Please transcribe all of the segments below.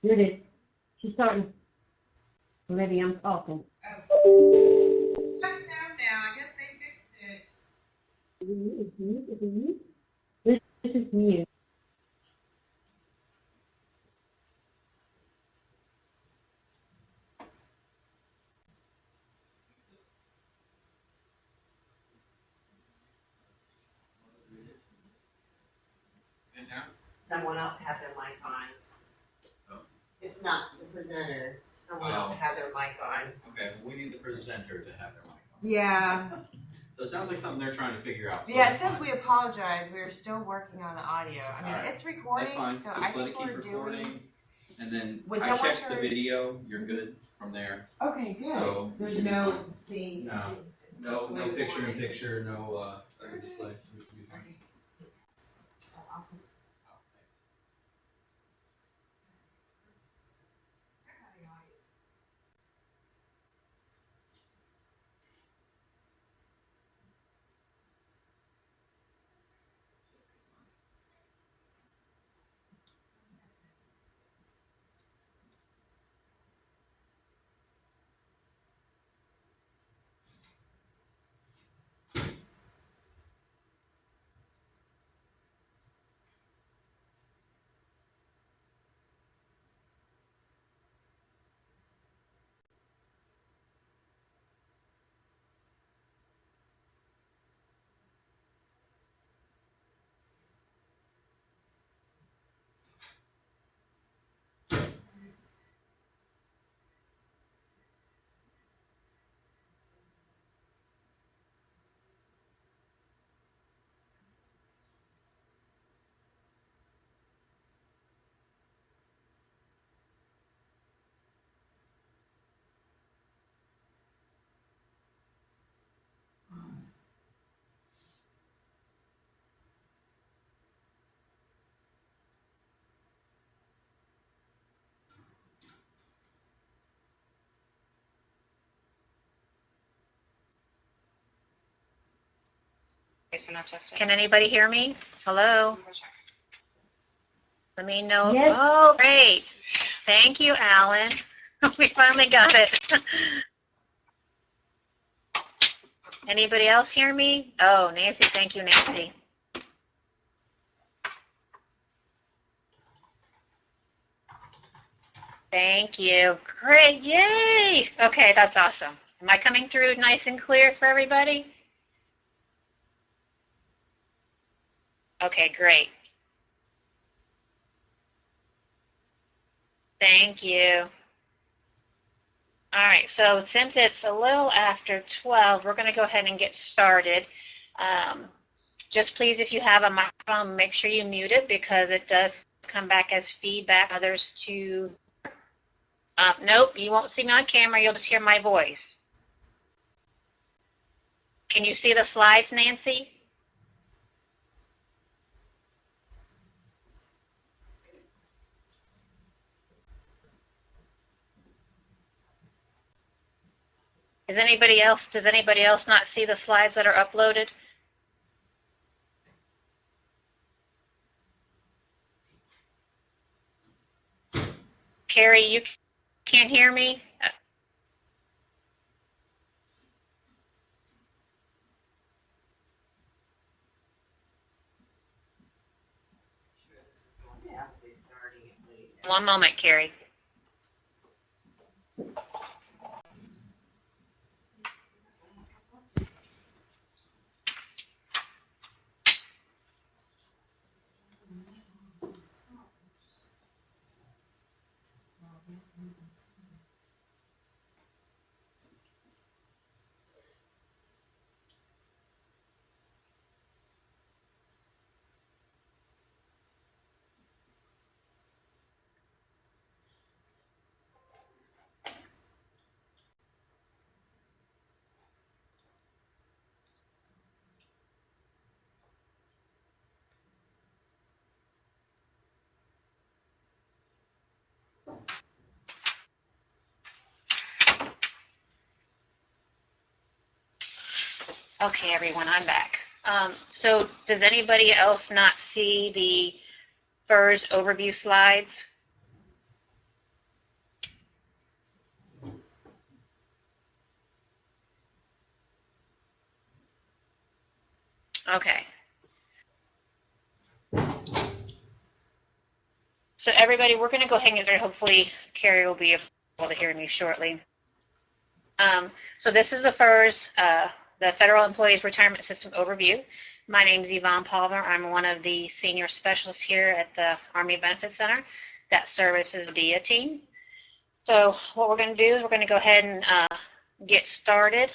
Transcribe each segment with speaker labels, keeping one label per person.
Speaker 1: Here it is. She's starting. Maybe I'm talking.
Speaker 2: Oh. Got sound now. I guess they fixed it.
Speaker 1: Is it mute? Is it mute? This is mute.
Speaker 2: Someone else had their mic on.
Speaker 3: Oh.
Speaker 2: It's not the presenter. Someone else had their mic on.
Speaker 3: Okay, well, we need the presenter to have their mic on.
Speaker 2: Yeah.
Speaker 3: So it sounds like something they're trying to figure out. So
Speaker 2: Yeah, it says we apologize. We are still working on the audio. I mean,
Speaker 3: All right.
Speaker 2: it's recording,
Speaker 3: That's fine.
Speaker 2: so
Speaker 3: Just
Speaker 2: I
Speaker 3: let
Speaker 2: think
Speaker 3: it keep
Speaker 2: we're
Speaker 3: recording.
Speaker 2: doing.
Speaker 3: And then
Speaker 2: When
Speaker 3: I
Speaker 2: someone
Speaker 3: checked the
Speaker 2: turns-
Speaker 3: video. You're good from there.
Speaker 2: Okay, good.
Speaker 3: So
Speaker 2: There's no scene.
Speaker 3: No.
Speaker 2: It's
Speaker 3: No,
Speaker 2: just
Speaker 3: no
Speaker 2: recording.
Speaker 3: picture-in-picture, no display.
Speaker 4: Can anybody hear me? Hello? Let me know.
Speaker 1: Yes.
Speaker 4: Oh, great. Thank you, Alan. We finally got it. Anybody else hear me? Oh, Nancy, thank you, Nancy. Thank you. Great. Yay. Okay, that's awesome. Am I coming through nice and clear for everybody? Okay, great. Thank you. All right, so since it's a little after 12, we're going to go ahead and get started. Just please, if you have a microphone, make sure you mute it because it does come back as feedback. Others to, nope, you won't see me on camera. You'll just hear my voice. Can you see the slides, Nancy? Does anybody else not see the slides that are uploaded? Carrie, you can't hear me? One moment, Carrie. Okay, everyone, I'm back. So does anybody else not see the FERS overview slides? Okay. So everybody, we're going to go ahead and get started. Hopefully Carrie will be able to hear me shortly. So this is the FERS, the Federal Employees Retirement System Overview. My name is Yvonne Palmer. I'm one of the senior specialists here at the Army Benefits Center that services the DoDEA team. So what we're going to do is we're going to go ahead and get started.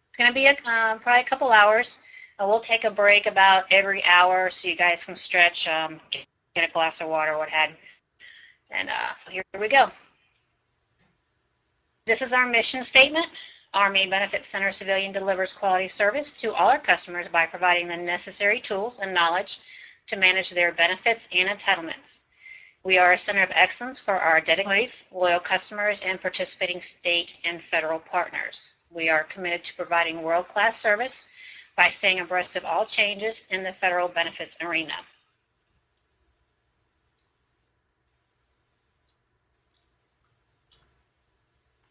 Speaker 4: It's going to be probably a couple hours. We'll take a break about every hour so you guys can stretch, get a glass of water, what have you. And so here we go. This is our mission statement. Army Benefits Center Civilian delivers quality service to all our customers by providing the necessary tools and knowledge to manage their benefits and entitlements. We are a center of excellence for our dedicated, loyal customers, and participating state and federal partners. We are committed to providing world-class service by staying abreast of all changes in the federal benefits arena.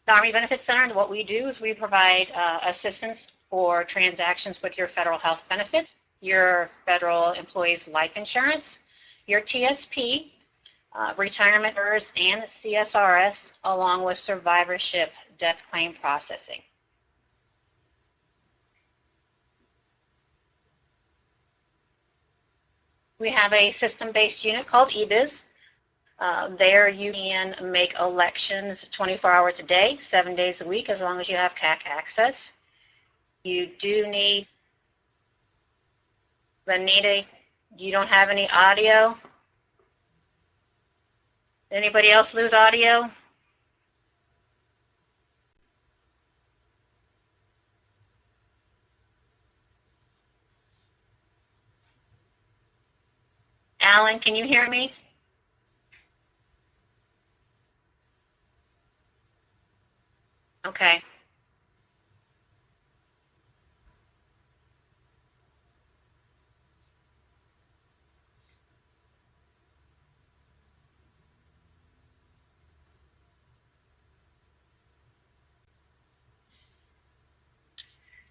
Speaker 4: The Army Benefits Center, what we do is we provide assistance for transactions with your federal health benefits, your federal employees' life insurance, your TSP, retirement FERS and CSRS, along with survivorship death claim processing. We have a system-based unit called eBiz. There you can make elections 24 hours a day, 7 days a week, as long as you have CAC access. You do need, Vanita, you don't have any audio? Anybody else lose audio? Alan, can you hear me? Okay.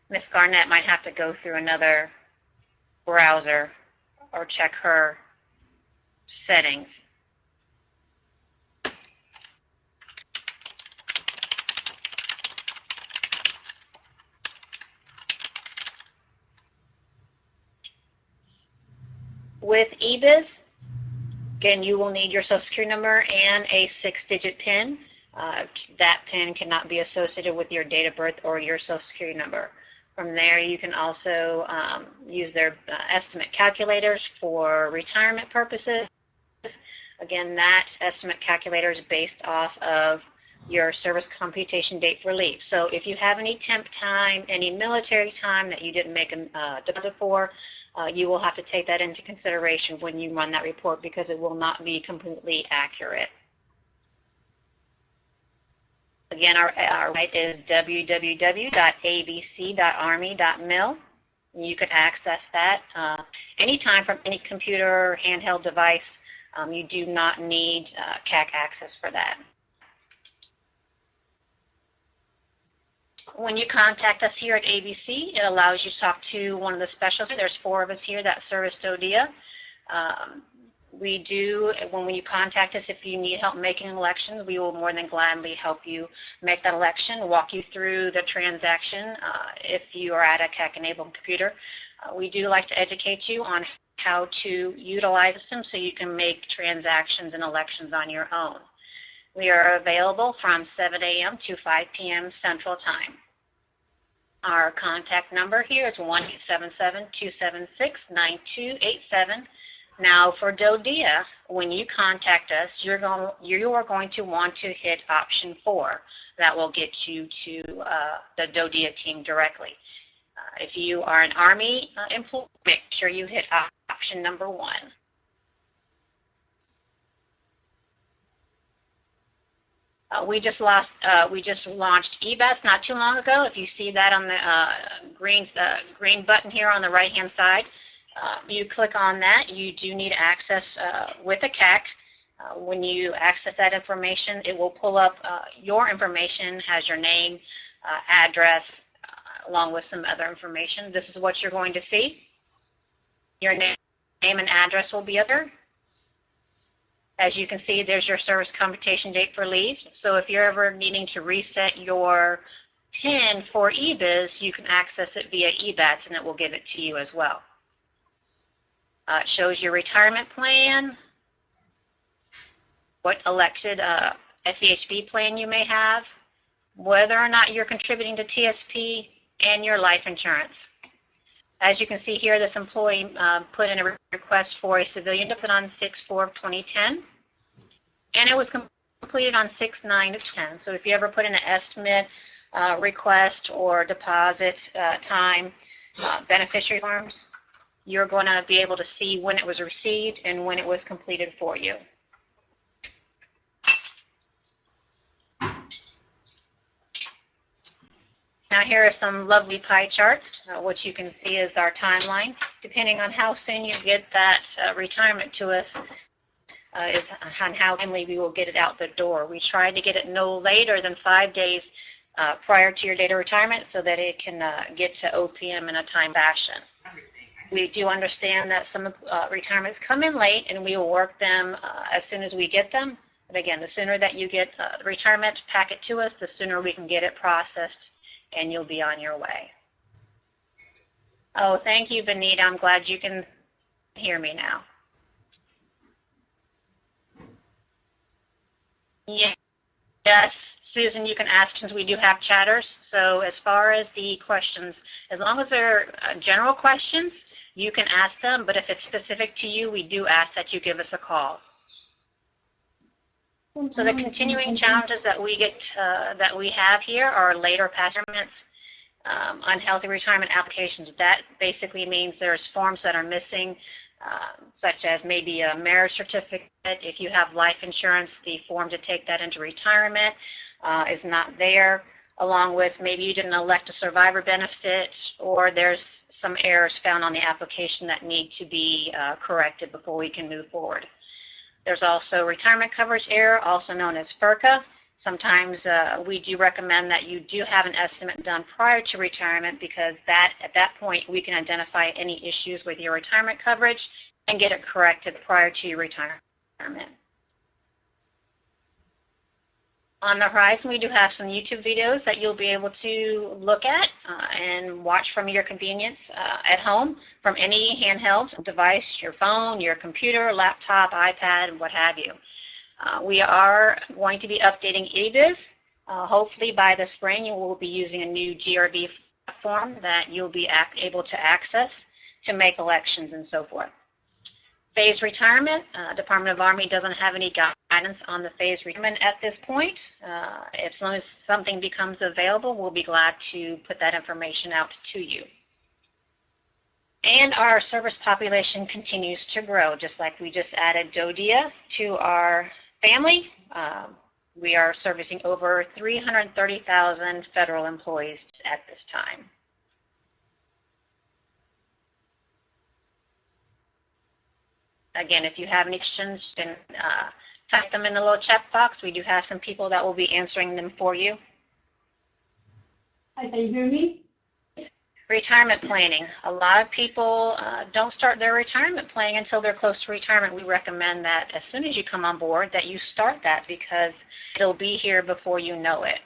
Speaker 4: Miss Garnett might have to go through another browser or check her settings. With eBiz, again, you will need your Social Security number and a 6-digit PIN. That PIN cannot be associated with your date of birth or your Social Security number. From there, you can also use their estimate calculators for retirement purposes. Again, that estimate calculator is based off of your service computation date for leave. So if you have any temp time, any military time that you didn't make a deposit for, you will have to take that into consideration when you run that report because it will not be completely accurate. Again, our site is www.abc.army.mil. You can access that anytime from any computer or handheld device. You do not need CAC access for that. When you contact us here at ABC, it allows you to talk to one of the specialists. There's 4 of us here that service DoDEA. We do, when you contact us, if you need help making elections, we will more than gladly help you make that election, walk you through the transaction if you are at a CAC-enabled computer. We do like to educate you on how to utilize the system so you can make transactions and elections on your own. We are available from 7 a.m. to 5 p.m. Central Time. Our contact number here is 1-877-276-9287. Now for DoDEA, when you contact us, you are going to want to hit option 4. That will get you to the DoDEA team directly. If you are an Army employee, make sure you hit option number 1. We just launched eBets not too long ago. If you see that on the green button here on the right-hand side, you click on that. You do need access with a CAC. When you access that information, it will pull up your information, has your name, address, along with some other information. This is what you're going to see. Your name and address will be up there. As you can see, there's your service computation date for leave. So if you're ever needing to reset your PIN for eBiz, you can access it via eBats, and it will give it to you as well. It shows your retirement plan, what elected FEHB plan you may have, whether or not you're contributing to TSP, and your life insurance. As you can see here, this employee put in a request for a civilian deposit on 6/4/2010, and it was completed on 6/9/10. So if you ever put in an estimate, request, or deposit time beneficiary forms, you're going to be able to see when it was received and when it was completed for you. Now here are some lovely pie charts. What you can see is our timeline. Depending on how soon you get that retirement to us is on how timely we will get it out the door. We try to get it no later than 5 days prior to your date of retirement so that it can get to OPM in a time fashion. We do understand that some retirements come in late, and we will work them as soon as we get them. But again, the sooner that you get the retirement packet to us, the sooner we can get it processed, and you'll be on your way. Oh, thank you, Benita. I'm glad you can hear me now. Yes, Susan, you can ask since we do have chatters. So as far as the questions, as long as they're general questions, you can ask them. But if it's specific to you, we do ask that you give us a call. So the continuing challenges that we get, that we have here are later past retirements, unhealthy retirement applications. That basically means there's forms that are missing, such as maybe a marriage certificate. If you have life insurance, the form to take that into retirement is not there, along with maybe you didn't elect a survivor benefit, or there's some errors found on the application that need to be corrected before we can move forward. There's also retirement coverage error, also known as FERCA. Sometimes we do recommend that you do have an estimate done prior to retirement, because at that point we can identify any issues with your retirement coverage and get it corrected prior to your retirement. On the horizon, we do have some YouTube videos that you'll be able to look at and watch from your convenience at home from any handheld device, your phone, your computer, laptop, iPad, what have you. We are going to be updating eBiz. Hopefully by the spring, you will be using a new GRB platform that you'll be able to access to make elections and so forth. Phased retirement, Department of Army doesn't have any guidance on the phased retirement at this point. As long as something becomes available, we'll be glad to put that information out to you. And our service population continues to grow, just like we just added DoDEA to our family. We are servicing over 330,000 federal employees at this time. Again, if you have any questions, you can type them in the little chat box. We do have some people that will be answering them for you.
Speaker 1: Hi, can you hear me?
Speaker 4: Retirement planning. A lot of people don't start their retirement planning until they're close to retirement. We recommend that as soon as you come on board that you start that, because it'll be here before you know it.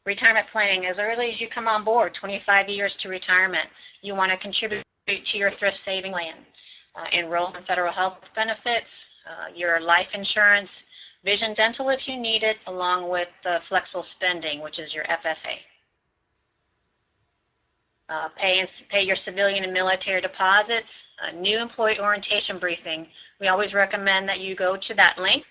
Speaker 4: Retirement planning, as early as you come on board, 25 years to retirement, you want to contribute to your thrift saving plan. Enroll in federal health benefits, your life insurance, vision dental if you need it, along with flexible spending, which is your FSA. Pay your civilian and military deposits, new employee orientation briefing. We always recommend that you go to that link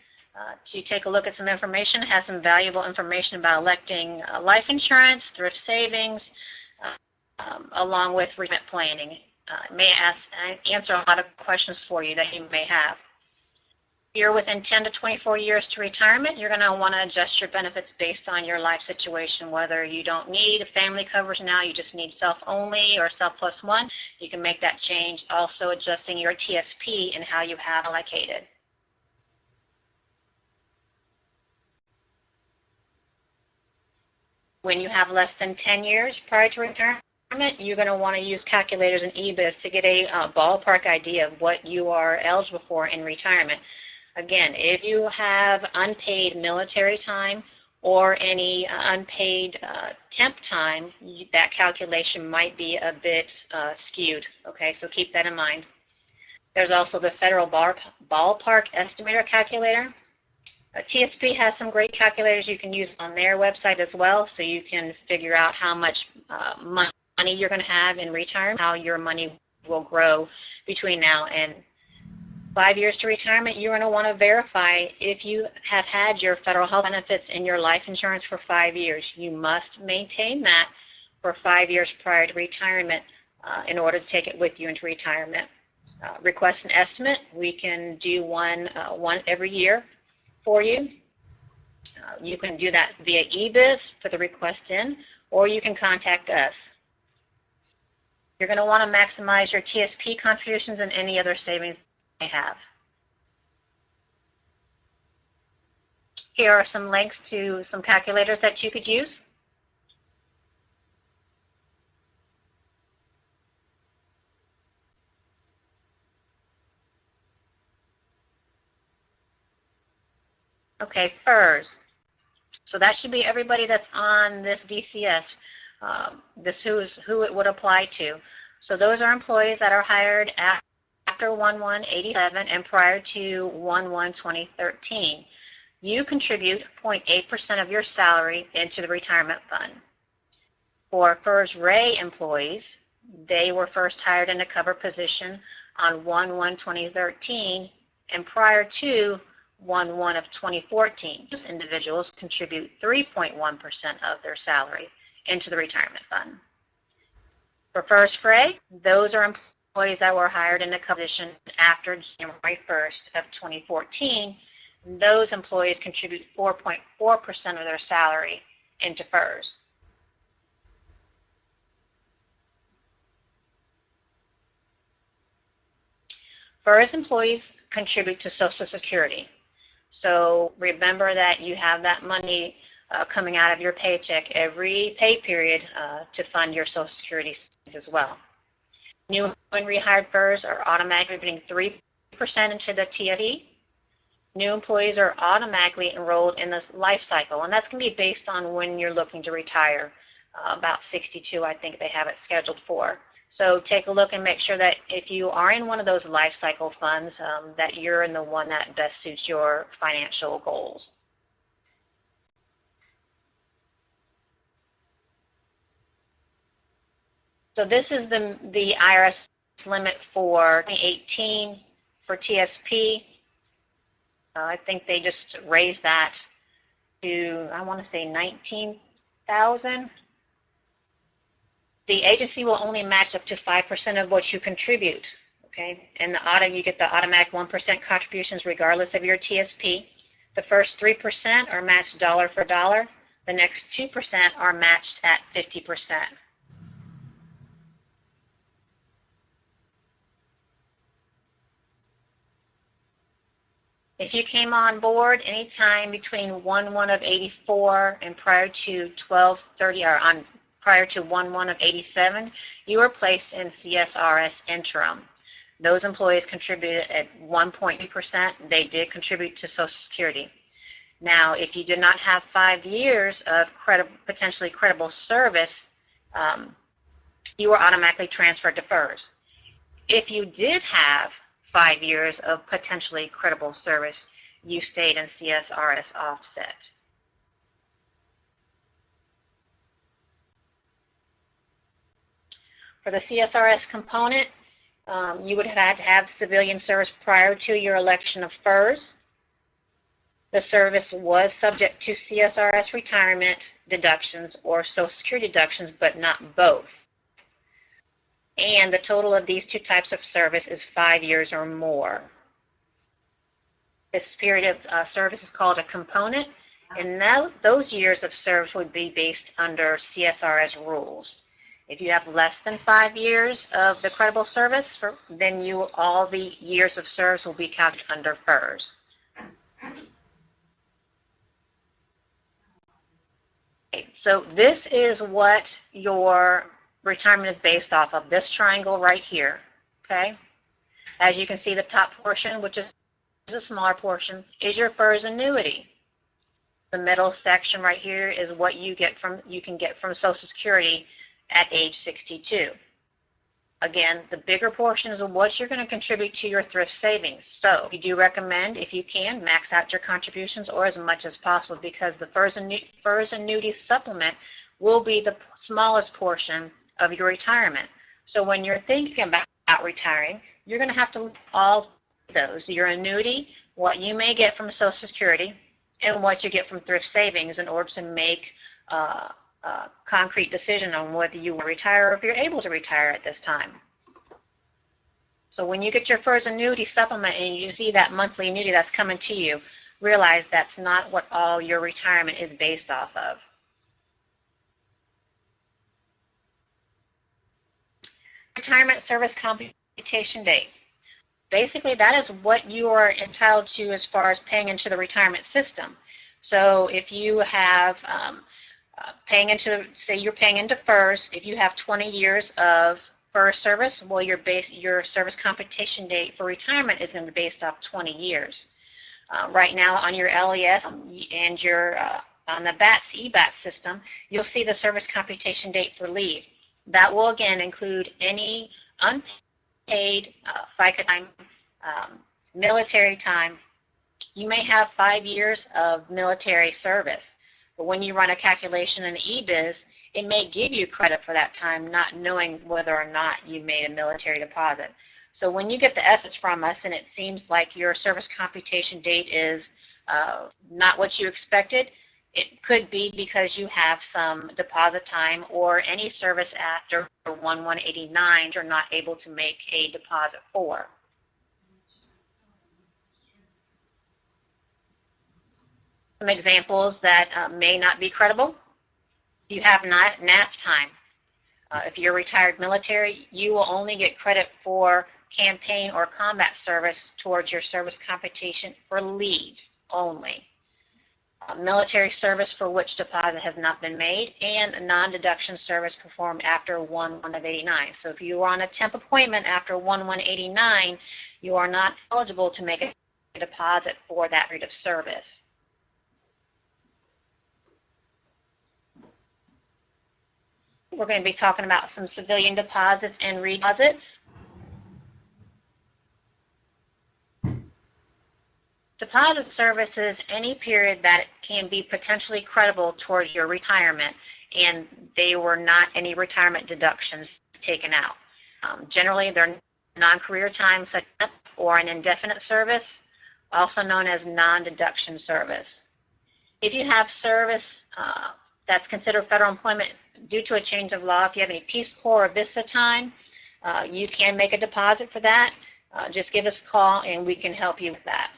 Speaker 4: to take a look at some information. It has some valuable information about electing life insurance, thrift savings, along with retirement planning. It may answer a lot of questions for you that you may have. You're within 10 to 24 years to retirement, you're going to want to adjust your benefits based on your life situation, whether you don't need family coverage now, you just need self-only or self+1. You can make that change, also adjusting your TSP and how you have allocated. When you have less than 10 years prior to retirement, you're going to want to use calculators and EBIS to get a ballpark idea of what you are eligible for in retirement. Again, if you have unpaid military time or any unpaid temp time, that calculation might be a bit skewed. Okay, so keep that in mind. There's also the Federal Ballpark Estimator Calculator. TSP has some great calculators you can use on their website as well, so you can figure out how much money you're going to have in retirement, how your money will grow between now and 5 years to retirement. You're going to want to verify if you have had your federal health benefits and your life insurance for 5 years. You must maintain that for 5 years prior to retirement in order to take it with you into retirement. Request an estimate. We can do one every year for you. You can do that via EBIS for the request in, or you can contact us. You're going to want to maximize your TSP contributions and any other savings you may have. Here are some links to some calculators that you could use. Okay, FERS. So that should be everybody that's on this DCS. This who it would apply to. So those are employees that are hired after 1/1/87 and prior to 1/1/2013. You contribute 0.8% of your salary into the retirement fund. For FERS Ray employees, they were first hired in a cover position on 1/1/2013 and prior to 1/1/2014. Those individuals contribute 3.1% of their salary into the retirement fund. For FERS Fray, those are employees that were hired in a position after January 1st of 2014. Those employees contribute 4.4% of their salary into FERS. FERS employees contribute to Social Security. So remember that you have that money coming out of your paycheck every pay period to fund your Social Security as well. New and rehired FERS are automatically putting 3% into the TSP. New employees are automatically enrolled in this life cycle, and that's going to be based on when you're looking to retire. About 62, I think they have it scheduled for. So take a look and make sure that if you are in one of those life cycle funds, that you're in the one that best suits your financial goals. So this is the IRS limit for 2018 for TSP. I think they just raised that to, I want to say 19,000. The agency will only match up to 5% of what you contribute, okay? And you get the automatic 1% contributions regardless of your TSP. The first 3% are matched dollar for dollar. The next 2% are matched at 50%. If you came on board anytime between 1/1/84 and prior to 12/30 or prior to 1/1/87, you were placed in CSRS interim. Those employees contributed at 1.2%. They did contribute to Social Security. Now, if you did not have 5 years of potentially credible service, you were automatically transferred to FERS. If you did have 5 years of potentially credible service, you stayed in CSRS offset. For the CSRS component, you would have had to have civilian service prior to your election of FERS. The service was subject to CSRS retirement deductions or Social Security deductions, but not both. And the total of these two types of service is 5 years or more. This period of service is called a component, and now those years of service would be based under CSRS rules. If you have less than 5 years of the credible service, then all the years of service will be counted under FERS. So this is what your retirement is based off of, this triangle right here, okay? As you can see, the top portion, which is a smaller portion, is your FERS annuity. The middle section right here is what you can get from Social Security at age 62. Again, the bigger portion is what you're going to contribute to your thrift savings. So we do recommend, if you can, max out your contributions or as much as possible, because the FERS annuity supplement will be the smallest portion of your retirement. So when you're thinking about retiring, you're going to have to look at all those, your annuity, what you may get from Social Security, and what you get from thrift savings in order to make a concrete decision on whether you will retire or if you're able to retire at this time. So when you get your FERS annuity supplement and you see that monthly annuity that's coming to you, realize that's not what all your retirement is based off of. Retirement service computation date. Basically, that is what you are entitled to as far as paying into the retirement system. So if you have paying into, say you're paying into FERS, if you have 20 years of FERS service, well, your service computation date for retirement is going to be based off 20 years. Right now on your LES and your on the BATS, EBATS system, you'll see the service computation date for leave. That will again include any unpaid FICA time, military time. You may have 5 years of military service, but when you run a calculation in eBiz, it may give you credit for that time, not knowing whether or not you made a military deposit. So when you get the estimates from us and it seems like your service computation date is not what you expected, it could be because you have some deposit time or any service after 1/189 you're not able to make a deposit for. Some examples that may not be credible. If you have NAF time, if you're retired military, you will only get credit for campaign or combat service towards your service computation for leave only. Military service for which deposit has not been made, and non-deduction service performed after 1/189. So if you are on a temp appointment after 1/189, you are not eligible to make a deposit for that period of service. We're going to be talking about some civilian deposits and redeposits. Deposit service is any period that can be potentially credible towards your retirement, and they were not any retirement deductions taken out. Generally, they're non-career time, such as or an indefinite service, also known as non-deduction service. If you have service that's considered federal employment due to a change of law, if you have any Peace Corps or VISTA time, you can make a deposit for that. Just give us a call and we can help you with that.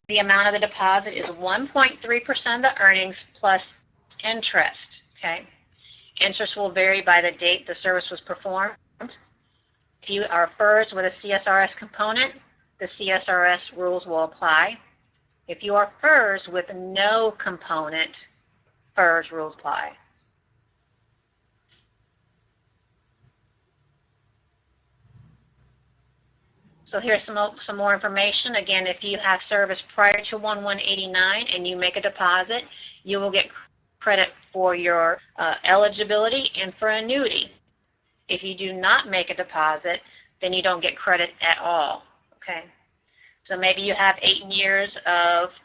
Speaker 4: The amount of the deposit is 1.3% of the earnings plus interest, okay? Interest will vary by the date the service was performed. If you are FERS with a CSRS component, the CSRS rules will apply. If you are FERS with no component, FERS rules apply. So here's some more information. Again, if you have service prior to 1/189 and you make a deposit, you will get credit for your eligibility and for annuity. If you do not make a deposit, then you don't get credit at all, okay? So maybe you have 8 years of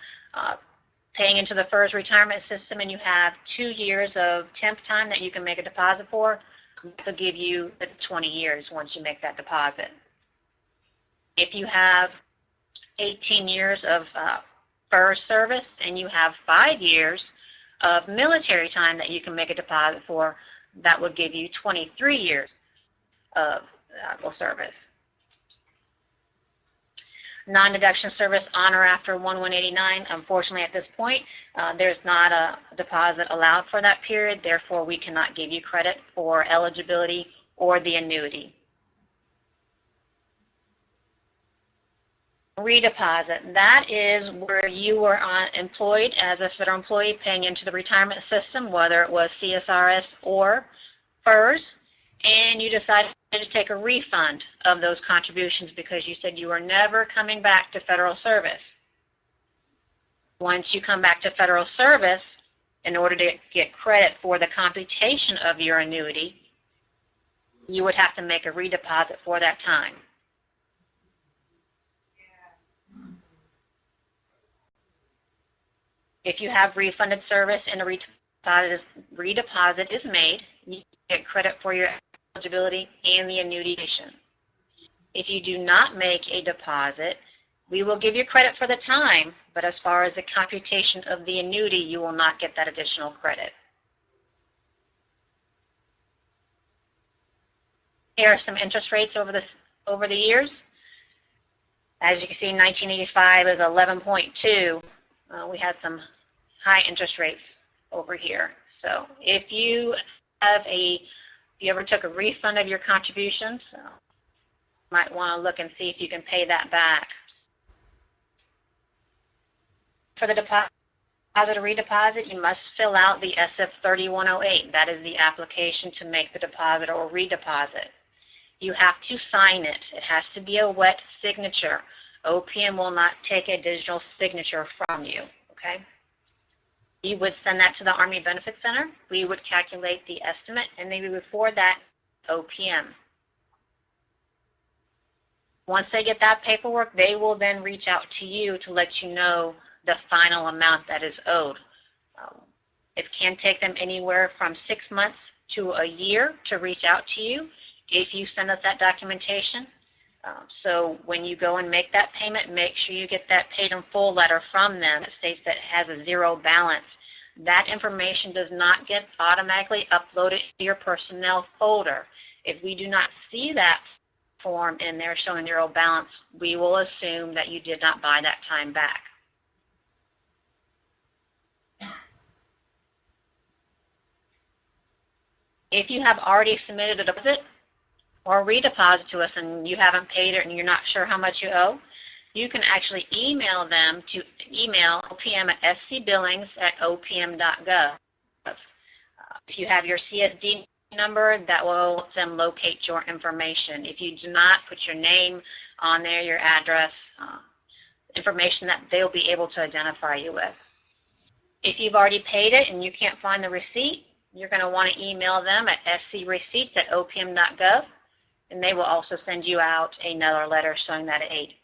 Speaker 4: paying into the FERS retirement system and you have 2 years of temp time that you can make a deposit for. It could give you the 20 years once you make that deposit. If you have 18 years of FERS service and you have 5 years of military time that you can make a deposit for, that would give you 23 years of service. non-deduction service on or after 1/1/89. Unfortunately, at this point, there's not a deposit allowed for that period. Therefore, we cannot give you credit for eligibility or the annuity. Redeposit, that is where you were employed as a federal employee paying into the retirement system, whether it was CSRS or FERS, and you decided to take a refund of those contributions because you said you were never coming back to federal service. Once you come back to federal service, in order to get credit for the computation of your annuity, you would have to make a redeposit for that time. If you have refunded service and a redeposit is made, you get credit for your eligibility and the annuity. If you do not make a deposit, we will give you credit for the time, but as far as the computation of the annuity, you will not get that additional credit. Here are some interest rates over the years. As you can see, 1985 is 11.2. We had some high interest rates over here. So if you ever took a refund of your contributions, you might want to look and see if you can pay that back. For the deposit or redeposit, you must fill out the SF-3108. That is the application to make the deposit or redeposit. You have to sign it. It has to be a wet signature. OPM will not take a digital signature from you, okay? You would send that to the Army Benefits Center. We would calculate the estimate, and then we would forward that to OPM. Once they get that paperwork, they will then reach out to you to let you know the final amount that is owed. It can take them anywhere from 6 months to a year to reach out to you if you send us that documentation. So when you go and make that payment, make sure you get that paid in full letter from them that states that it has a zero balance. That information does not get automatically uploaded to your personnel folder. If we do not see that form in there showing zero balance, we will assume that you did not buy that time back. If you have already submitted a deposit or redeposit to us and you haven't paid it and you're not sure how much you owe, you can actually email them to email OPM at scbillings@opm.gov. If you have your CSD number, that will help them locate your information. If you do not, put your name on there, your address, information that they'll be able to identify you with. If you've already paid it and you can't find the receipt, you're going to want to email them at screceipts@opm.gov, and they will also send you out another letter showing that it ate.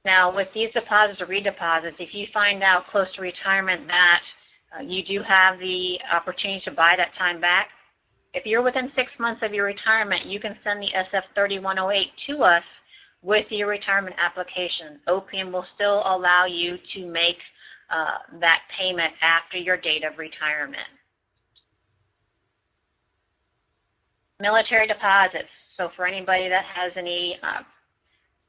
Speaker 4: Now, with these deposits or redeposits, if you find out close to retirement that you do have the opportunity to buy that time back, if you're within 6 months of your retirement, you can send the SF-3108 to us with your retirement application. OPM will still allow you to make that payment after your date of retirement. Military deposits. So for anybody that has any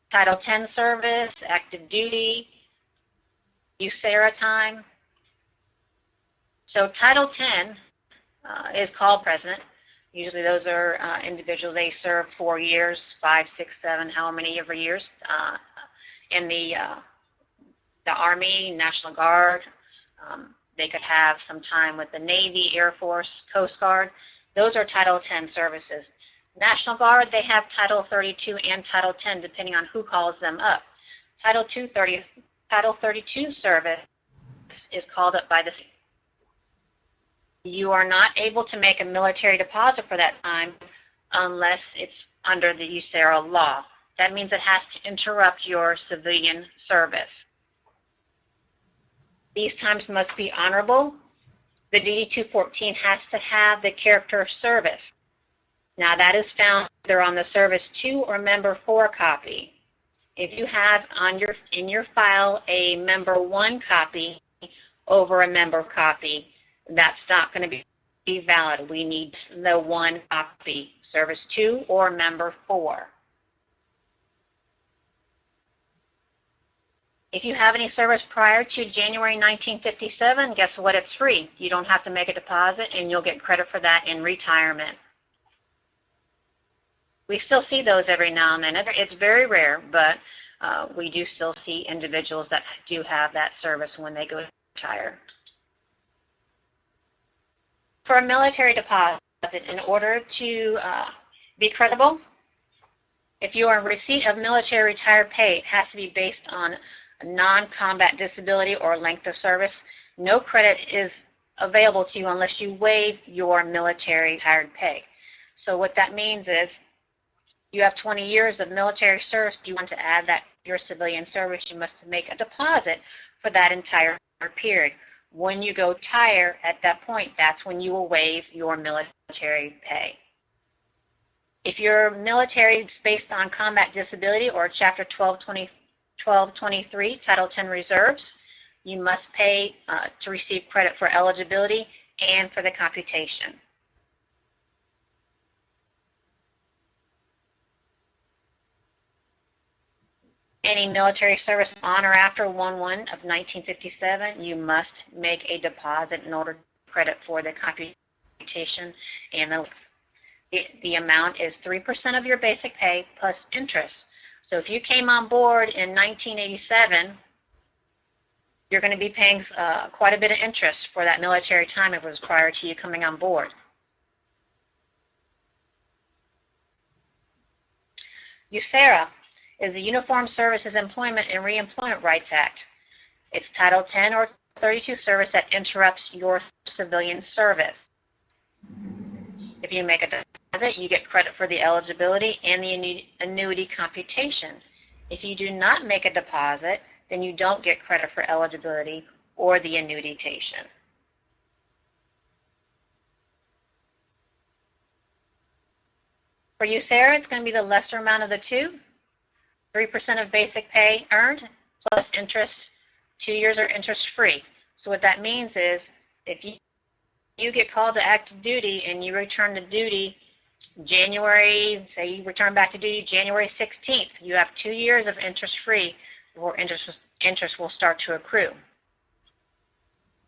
Speaker 4: Title 10 service, active duty, USERA time. So Title 10 is called President. Usually those are individuals, they serve 4 years, 5, 6, 7, how many ever years in the Army, National Guard. They could have some time with the Navy, Air Force, Coast Guard. Those are Title 10 services. National Guard, they have Title 32 and Title 10, depending on who calls them up. Title 32 service is called up by the state. You are not able to make a military deposit for that time unless it's under the USERA law. That means it has to interrupt your civilian service. These times must be honorable. The DD-214 has to have the character of service. Now that is found either on the Service 2 or Member 4 copy. If you have in your file a Member 1 copy over a Member copy, that's not going to be valid. We need the 1 copy, Service 2 or Member 4. If you have any service prior to January 1957, guess what? It's free. You don't have to make a deposit, and you'll get credit for that in retirement. We still see those every now and then. It's very rare, but we do still see individuals that do have that service when they go to retire. For a military deposit, in order to be credible, if you are in receipt of military retired pay, it has to be based on a non-combat disability or length of service. No credit is available to you unless you waive your military retired pay. So what that means is you have 20 years of military service. If you want to add that to your civilian service, you must make a deposit for that entire period. When you go retire, at that point, that's when you will waive your military pay. If your military is based on combat disability or Chapter 1223, Title 10 reserves, you must pay to receive credit for eligibility and for the computation. Any military service on or after 1/1 of 1957, you must make a deposit in order to credit for the computation, and the amount is 3% of your basic pay plus interest. So if you came on board in 1987, you're going to be paying quite a bit of interest for that military time if it was prior to you coming on board. USERRA is the Uniformed Services Employment and Reemployment Rights Act. It's Title 10 or 32 service that interrupts your civilian service. If you make a deposit, you get credit for the eligibility and the annuity computation. If you do not make a deposit, then you don't get credit for eligibility or the annuitation. For USERRA, it's going to be the lesser amount of the two. 3% of basic pay earned plus interest, 2 years are interest free. So what that means is if you get called to active duty and you return to duty January, say you return back to duty January 16th, you have 2 years of interest free before interest will start to accrue.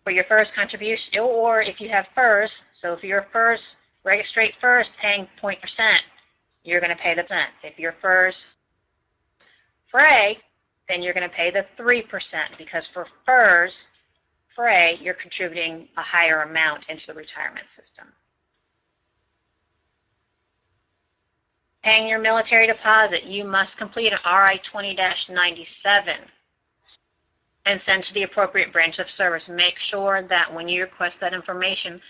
Speaker 4: For your FERS contribution, or if you have FERS, so if you're FERS, straight FERS paying 0%, you're going to pay the percent. If you're FERS FRA, then you're going to pay the 3% because for FERS FRA, you're contributing a higher amount into the retirement system. Paying your military deposit, you must complete an RI 20-97 and send to the appropriate branch of service. Make sure that when you request that information,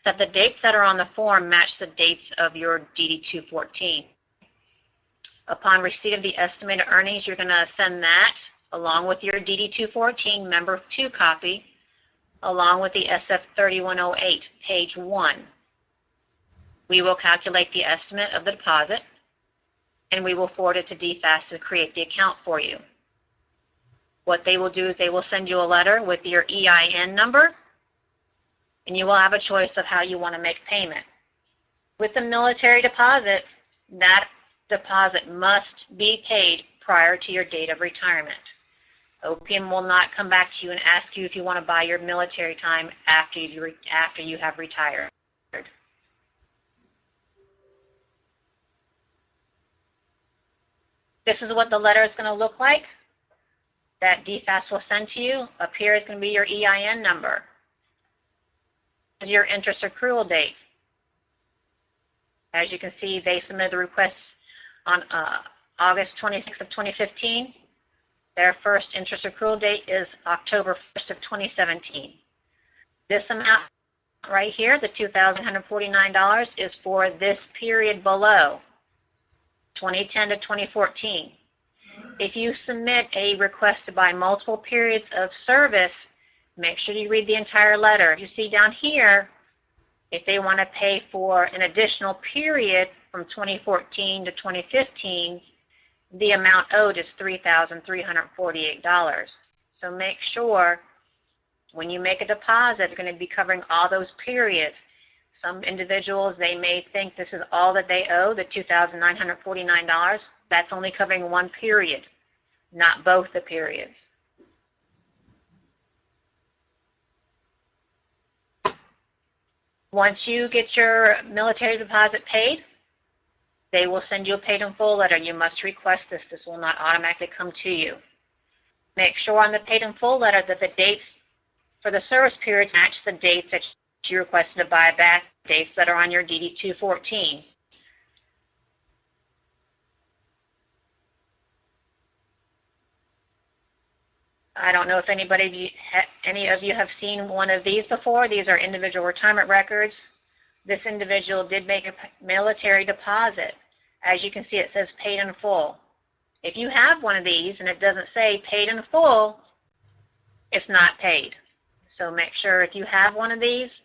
Speaker 4: that the dates that are on the form match the dates of your DD 214. Upon receipt of the estimated earnings, you're going to send that along with your DD 214 Member 2 copy, along with the SF 3108, page 1. We will calculate the estimate of the deposit, and we will forward it to DFAS to create the account for you. What they will do is they will send you a letter with your EIN number, and you will have a choice of how you want to make payment. With the military deposit, that deposit must be paid prior to your date of retirement. OPM will not come back to you and ask you if you want to buy your military time after you have retired. This is what the letter is going to look like that DFAS will send to you. Up here is going to be your EIN number. This is your interest accrual date. As you can see, they submitted the request on August 26th of 2015. Their first interest accrual date is October 1st of 2017. This amount right here, the $2,149, is for this period below, 2010 to 2014. If you submit a request to buy multiple periods of service, make sure you read the entire letter. You see down here, if they want to pay for an additional period from 2014 to 2015, the amount owed is $3,348. So make sure when you make a deposit, you're going to be covering all those periods. Some individuals, they may think this is all that they owe, the $2,949. That's only covering one period, not both the periods. Once you get your military deposit paid, they will send you a paid in full letter. You must request this. This will not automatically come to you. Make sure on the paid in full letter that the dates for the service periods match the dates that you requested to buy back, dates that are on your DD-214. I don't know if any of you have seen one of these before. These are individual retirement records. This individual did make a military deposit. As you can see, it says paid in full. If you have one of these and it doesn't say paid in full, it's not paid. So make sure if you have one of these,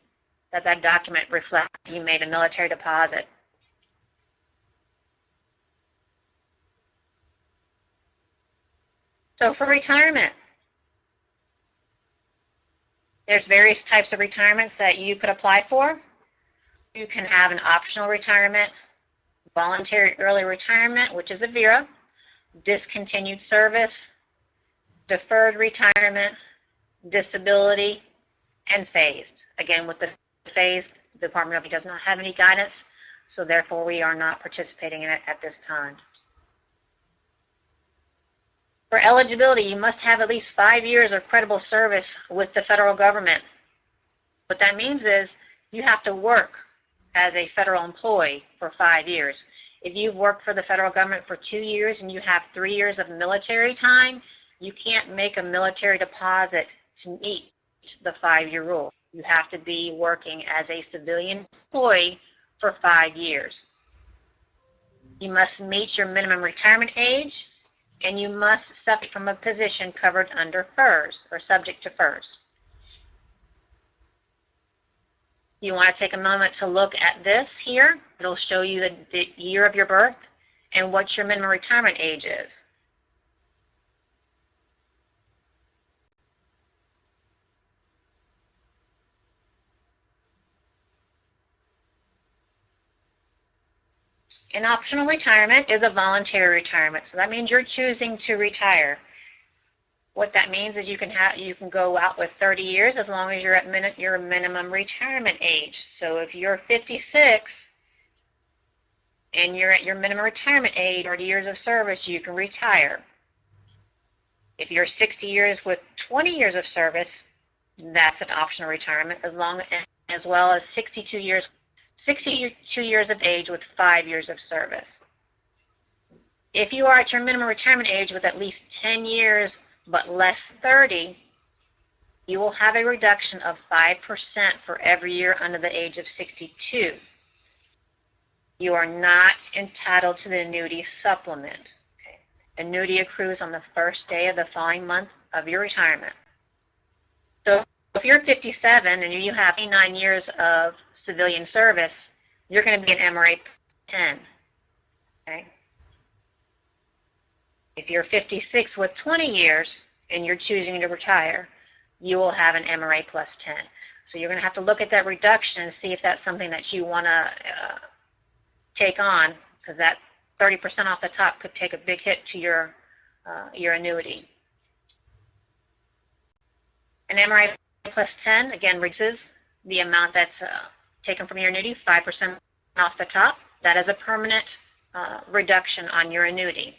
Speaker 4: that document reflects you made a military deposit. So for retirement, there's various types of retirements that you could apply for. You can have an optional retirement, voluntary early retirement, which is a VERA, discontinued service, deferred retirement, disability, and phased. Again, with the phased, the Department of Health does not have any guidance, so therefore we are not participating in it at this time. For eligibility, you must have at least 5 years of credible service with the federal government. What that means is you have to work as a federal employee for 5 years. If you've worked for the federal government for 2 years and you have 3 years of military time, you can't make a military deposit to meet the 5-year rule. You have to be working as a civilian employee for 5 years. You must meet your minimum retirement age, and you must suffer from a position covered under FERS or subject to FERS. You want to take a moment to look at this here. It'll show you the year of your birth and what your minimum retirement age is. An optional retirement is a voluntary retirement, so that means you're choosing to retire. What that means is you can go out with 30 years as long as you're at your minimum retirement age. So if you're 56 and you're at your minimum retirement age, 30 years of service, you can retire. If you're 60 years with 20 years of service, that's an optional retirement, as well as 62 years of age with 5 years of service. If you are at your minimum retirement age with at least 10 years but less than 30, you will have a reduction of 5% for every year under the age of 62. You are not entitled to the annuity supplement. Okay. Annuity accrues on the first day of the following month of your retirement. So if you're 57 and you have 29 years of civilian service, you're going to be an MRA 10. Okay? If you're 56 with 20 years and you're choosing to retire, you will have an MRA plus 10. So you're going to have to look at that reduction and see if that's something that you want to take on, because that 30% off the top could take a big hit to your annuity. An MRA plus 10, again, reduces the amount that's taken from your annuity, 5% off the top. That is a permanent reduction on your annuity.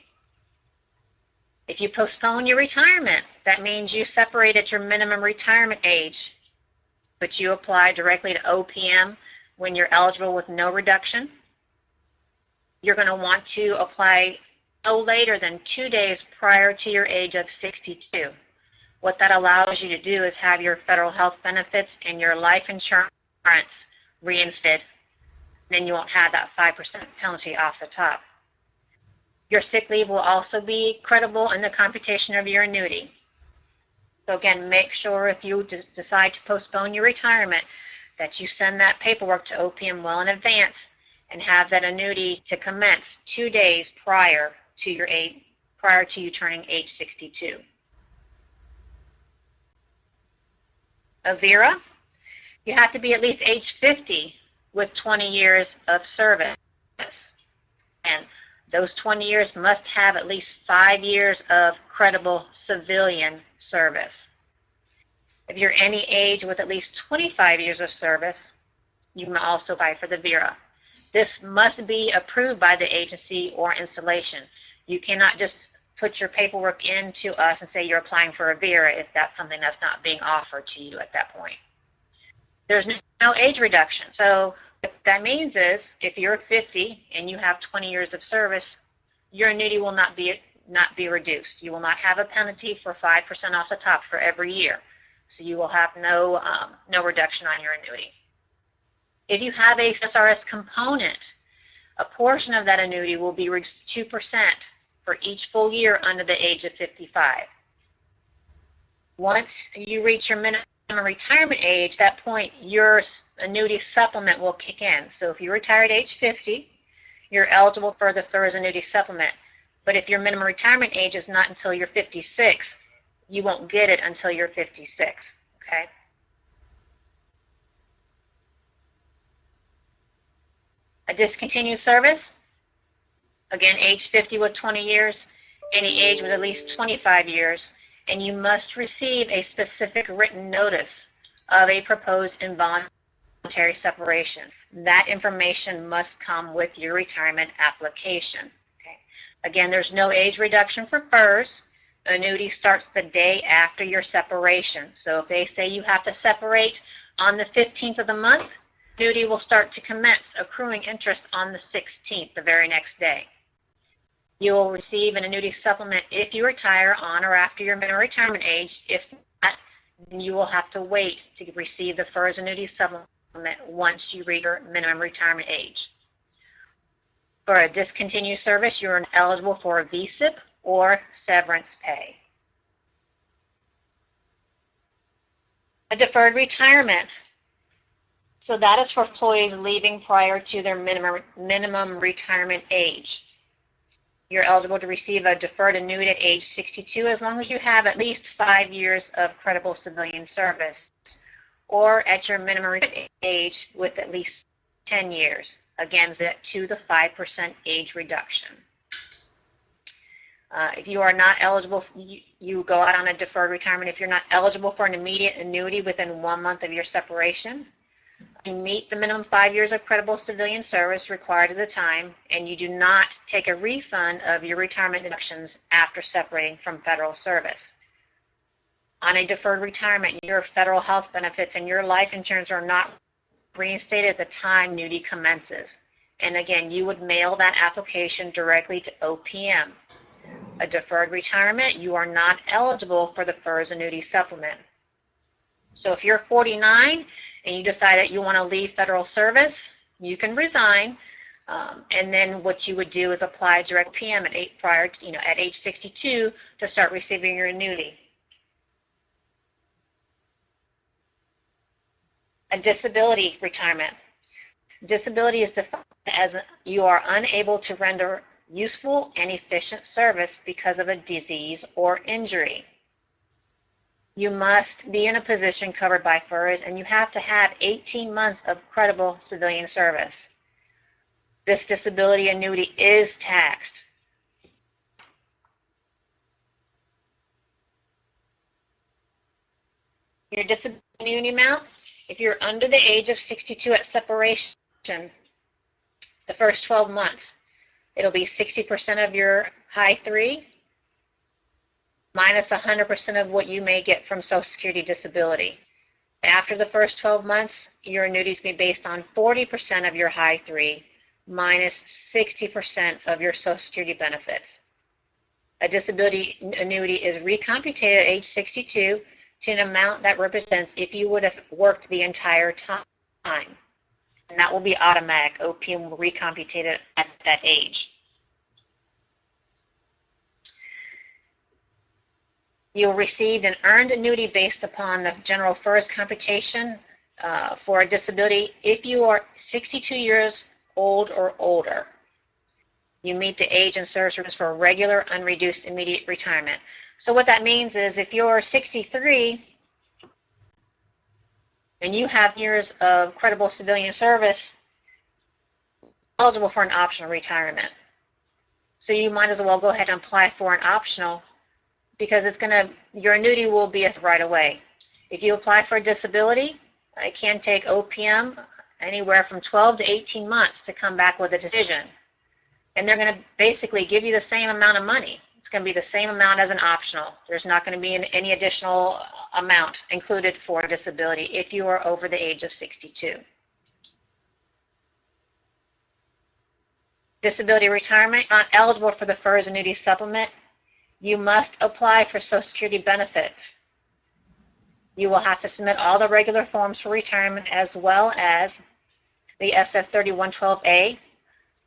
Speaker 4: If you postpone your retirement, that means you separate at your minimum retirement age, but you apply directly to OPM when you're eligible with no reduction. You're going to want to apply no later than 2 days prior to your age of 62. What that allows you to do is have your federal health benefits and your life insurance reinstated. Then you won't have that 5% penalty off the top. Your sick leave will also be credible in the computation of your annuity. So again, make sure if you decide to postpone your retirement that you send that paperwork to OPM well in advance and have that annuity to commence 2 days prior to you turning age 62. A VERA, you have to be at least age 50 with 20 years of service. And those 20 years must have at least 5 years of credible civilian service. If you're any age with at least 25 years of service, you may also apply for the VERA. This must be approved by the agency or installation. You cannot just put your paperwork in to us and say you're applying for a VERA if that's something that's not being offered to you at that point. There's no age reduction. So what that means is if you're 50 and you have 20 years of service, your annuity will not be reduced. You will not have a penalty for 5% off the top for every year. So you will have no reduction on your annuity. If you have a SRS component, a portion of that annuity will be reduced 2% for each full year under the age of 55. Once you reach your minimum retirement age, at that point your annuity supplement will kick in. So if you retire at age 50, you're eligible for the FERS annuity supplement. But if your minimum retirement age is not until you're 56, you won't get it until you're 56, okay? A discontinued service, again, age 50 with 20 years, any age with at least 25 years, and you must receive a specific written notice of a proposed involuntary separation. That information must come with your retirement application. Okay? Again, there's no age reduction for FERS. Annuity starts the day after your separation. So if they say you have to separate on the 15th of the month, annuity will start to commence accruing interest on the 16th, the very next day. You will receive an annuity supplement if you retire on or after your minimum retirement age. If not, then you will have to wait to receive the FERS annuity supplement once you reach your minimum retirement age. For a discontinued service, you are eligible for a VSIP or severance pay. A deferred retirement. So that is for employees leaving prior to their minimum retirement age. You're eligible to receive a deferred annuity at age 62 as long as you have at least 5 years of credible civilian service, or at your minimum retirement age with at least 10 years. Again, that 2 to 5% age reduction. If you are not eligible, you go out on a deferred retirement. If you're not eligible for an immediate annuity within 1 month of your separation, you meet the minimum 5 years of credible civilian service required at the time, and you do not take a refund of your retirement deductions after separating from federal service. On a deferred retirement, your federal health benefits and your life insurance are not reinstated at the time annuity commences. And again, you would mail that application directly to OPM. A deferred retirement, you are not eligible for the FERS annuity supplement. So if you're 49 and you decide that you want to leave federal service, you can resign, and then what you would do is apply direct PM at age 62 to start receiving your annuity. A disability retirement. Disability is defined as you are unable to render useful and efficient service because of a disease or injury. You must be in a position covered by FERS, and you have to have 18 months of credible civilian service. This disability annuity is taxed. Your disability annuity amount, if you're under the age of 62 at separation, the first 12 months, it'll be 60% of your high 3 minus 100% of what you may get from Social Security disability. After the first 12 months, your annuity is going to be based on 40% of your high 3 minus 60% of your Social Security benefits. A disability annuity is recomputed at age 62 to an amount that represents if you would have worked the entire time. And that will be automatic. OPM will recompute it at that age. You'll receive an earned annuity based upon the general FERS computation for a disability if you are 62 years old or older. You meet the age and service limits for regular unreduced immediate retirement. So what that means is if you're 63 and you have years of credible civilian service, eligible for an optional retirement. So you might as well go ahead and apply for an optional, because your annuity will be right away. If you apply for a disability, it can take OPM anywhere from 12 to 18 months to come back with a decision. And they're going to basically give you the same amount of money. It's going to be the same amount as an optional. There's not going to be any additional amount included for disability if you are over the age of 62. Disability retirement, not eligible for the FERS annuity supplement, you must apply for Social Security benefits. You will have to submit all the regular forms for retirement as well as the SF 3112A,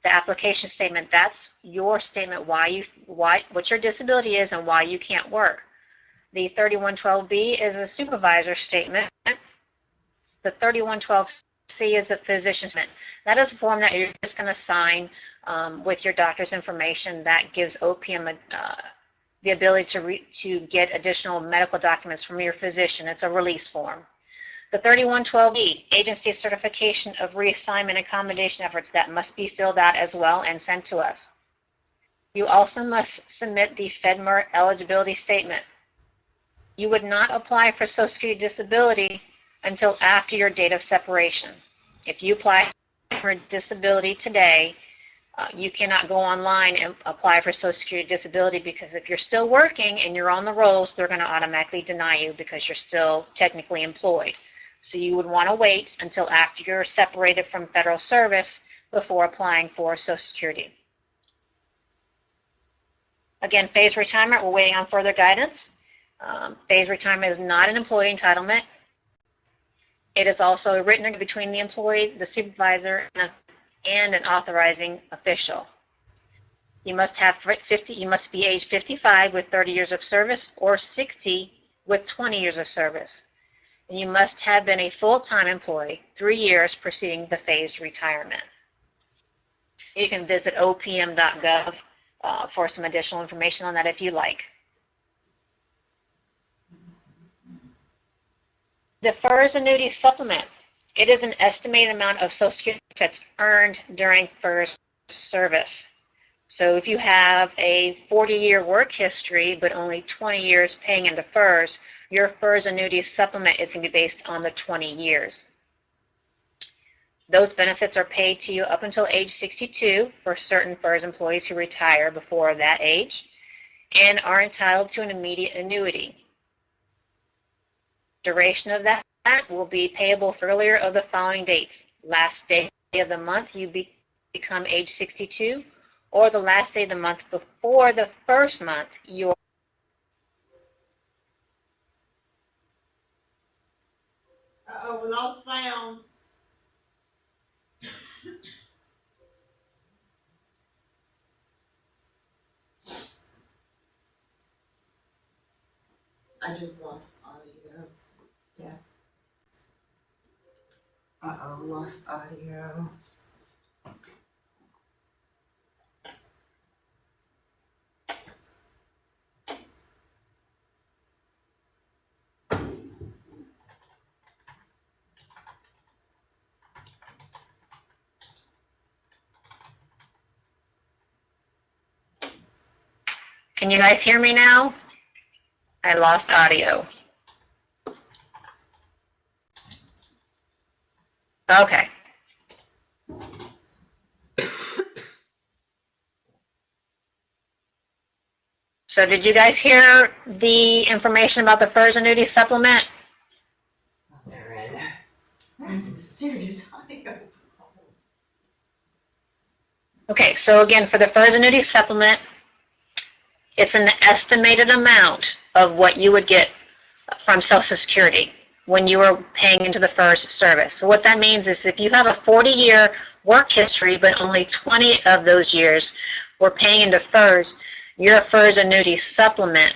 Speaker 4: the application statement. That's your statement what your disability is and why you can't work. The 3112B is a supervisor statement. The 3112C is a physician statement. That is a form that you're just going to sign with your doctor's information. That gives OPM the ability to get additional medical documents from your physician. It's a release form. The 3112E, agency certification of reassignment accommodation efforts, that must be filled out as well and sent to us. You also must submit the FEDMR eligibility statement. You would not apply for Social Security disability until after your date of separation. If you apply for disability today, you cannot go online and apply for Social Security disability, because if you're still working and you're on the rolls, they're going to automatically deny you because you're still technically employed. So you would want to wait until after you're separated from federal service before applying for Social Security. Again, phased retirement, we're waiting on further guidance. Phased retirement is not an employee entitlement. It is also written between the employee, the supervisor, and an authorizing official. You must be age 55 with 30 years of service or 60 with 20 years of service. And you must have been a full-time employee 3 years preceding the phased retirement. You can visit opm.gov for some additional information on that if you like. The FERS annuity supplement. It is an estimated amount of Social Security benefits earned during FERS service. So if you have a 40-year work history but only 20 years paying into FERS, your FERS annuity supplement is going to be based on the 20 years. Those benefits are paid to you up until age 62 for certain FERS employees who retire before that age and are entitled to an immediate annuity. Duration of that will be payable earlier of the following dates. Last day of the month you become age 62, or the last day of the month before the first month you're.
Speaker 2: Uh-oh, we lost sound. I just lost audio. Yeah. Uh-oh, lost audio.
Speaker 4: Can you guys hear me now? I lost audio. Okay. So did you guys hear the information about the FERS annuity supplement?
Speaker 2: It's not there, Red. It's serious audio.
Speaker 4: Okay, so again, for the FERS annuity supplement, it's an estimated amount of what you would get from Social Security when you were paying into the FERS service. So what that means is if you have a 40-year work history, but only 20 of those years were paying into FERS, your FERS annuity supplement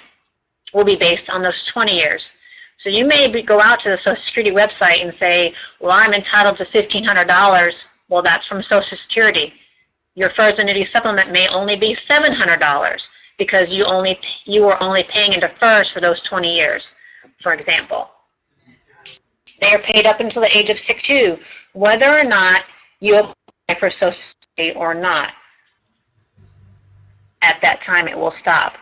Speaker 4: will be based on those 20 years. So you may go out to the Social Security website and say, well, I'm entitled to $1,500. Well, that's from Social Security. Your FERS annuity supplement may only be $700 because you were only paying into FERS for those 20 years, for example. They are paid up until the age of 62, whether or not you apply for Social Security or not. At that time, it will stop.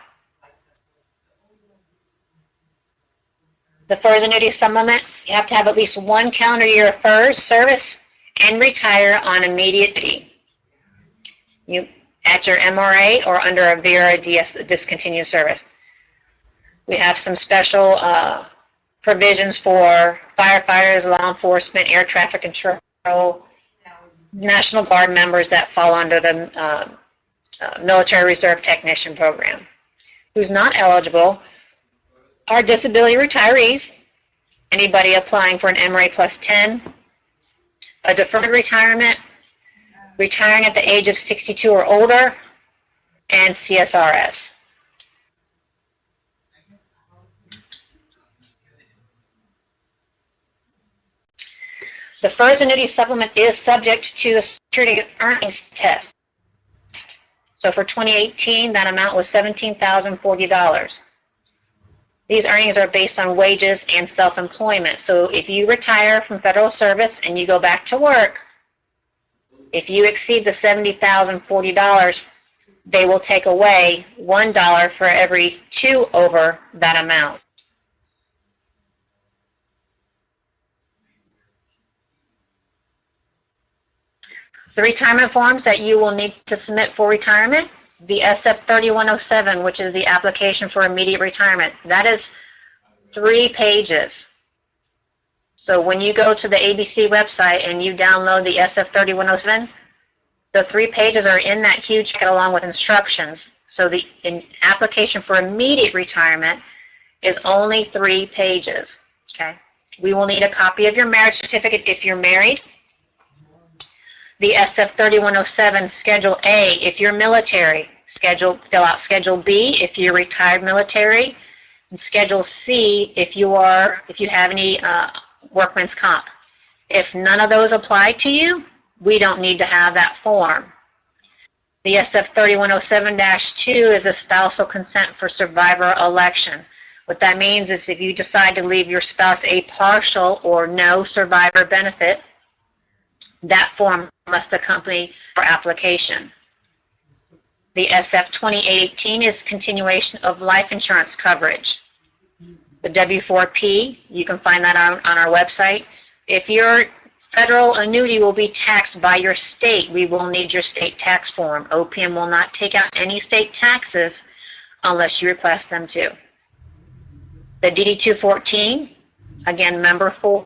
Speaker 4: The FERS annuity supplement, you have to have at least 1 calendar year of FERS service and retire on immediate duty. You at your MRA or under a VERA discontinued service. We have some special provisions for firefighters, law enforcement, air traffic control, National Guard members that fall under the Military Reserve Technician Program. Who's not eligible are disability retirees, anybody applying for an MRA plus 10, a deferred retirement, retiring at the age of 62 or older, and CSRS. The FERS and DoDEA supplement is subject to the security earnings test. So for 2018, that amount was $17,040. These earnings are based on wages and self-employment. So if you retire from federal service and you go back to work, if you exceed the $70,040, they will take away $1 for every 2 over that amount. The retirement forms that you will need to submit for retirement, the SF-3107, which is the application for immediate retirement, that is 3 pages. So when you go to the ABC website and you download the SF-3107, the 3 pages are in that huge packet along with instructions. So the application for immediate retirement is only 3 pages. Okay. We will need a copy of your marriage certificate if you're married. The SF-3107 Schedule A if you're military. Fill out Schedule B if you're retired military, and Schedule C if you have any workman's comp. If none of those apply to you, we don't need to have that form. The SF-3107-2 is a spousal consent for survivor election. What that means is if you decide to leave your spouse a partial or no survivor benefit, that form must accompany our application. The SF-2818 is continuation of life insurance coverage. The W-4P, you can find that on our website. If your federal annuity will be taxed by your state, we will need your state tax form. OPM will not take out any state taxes unless you request them to. The DD-214, again, member 4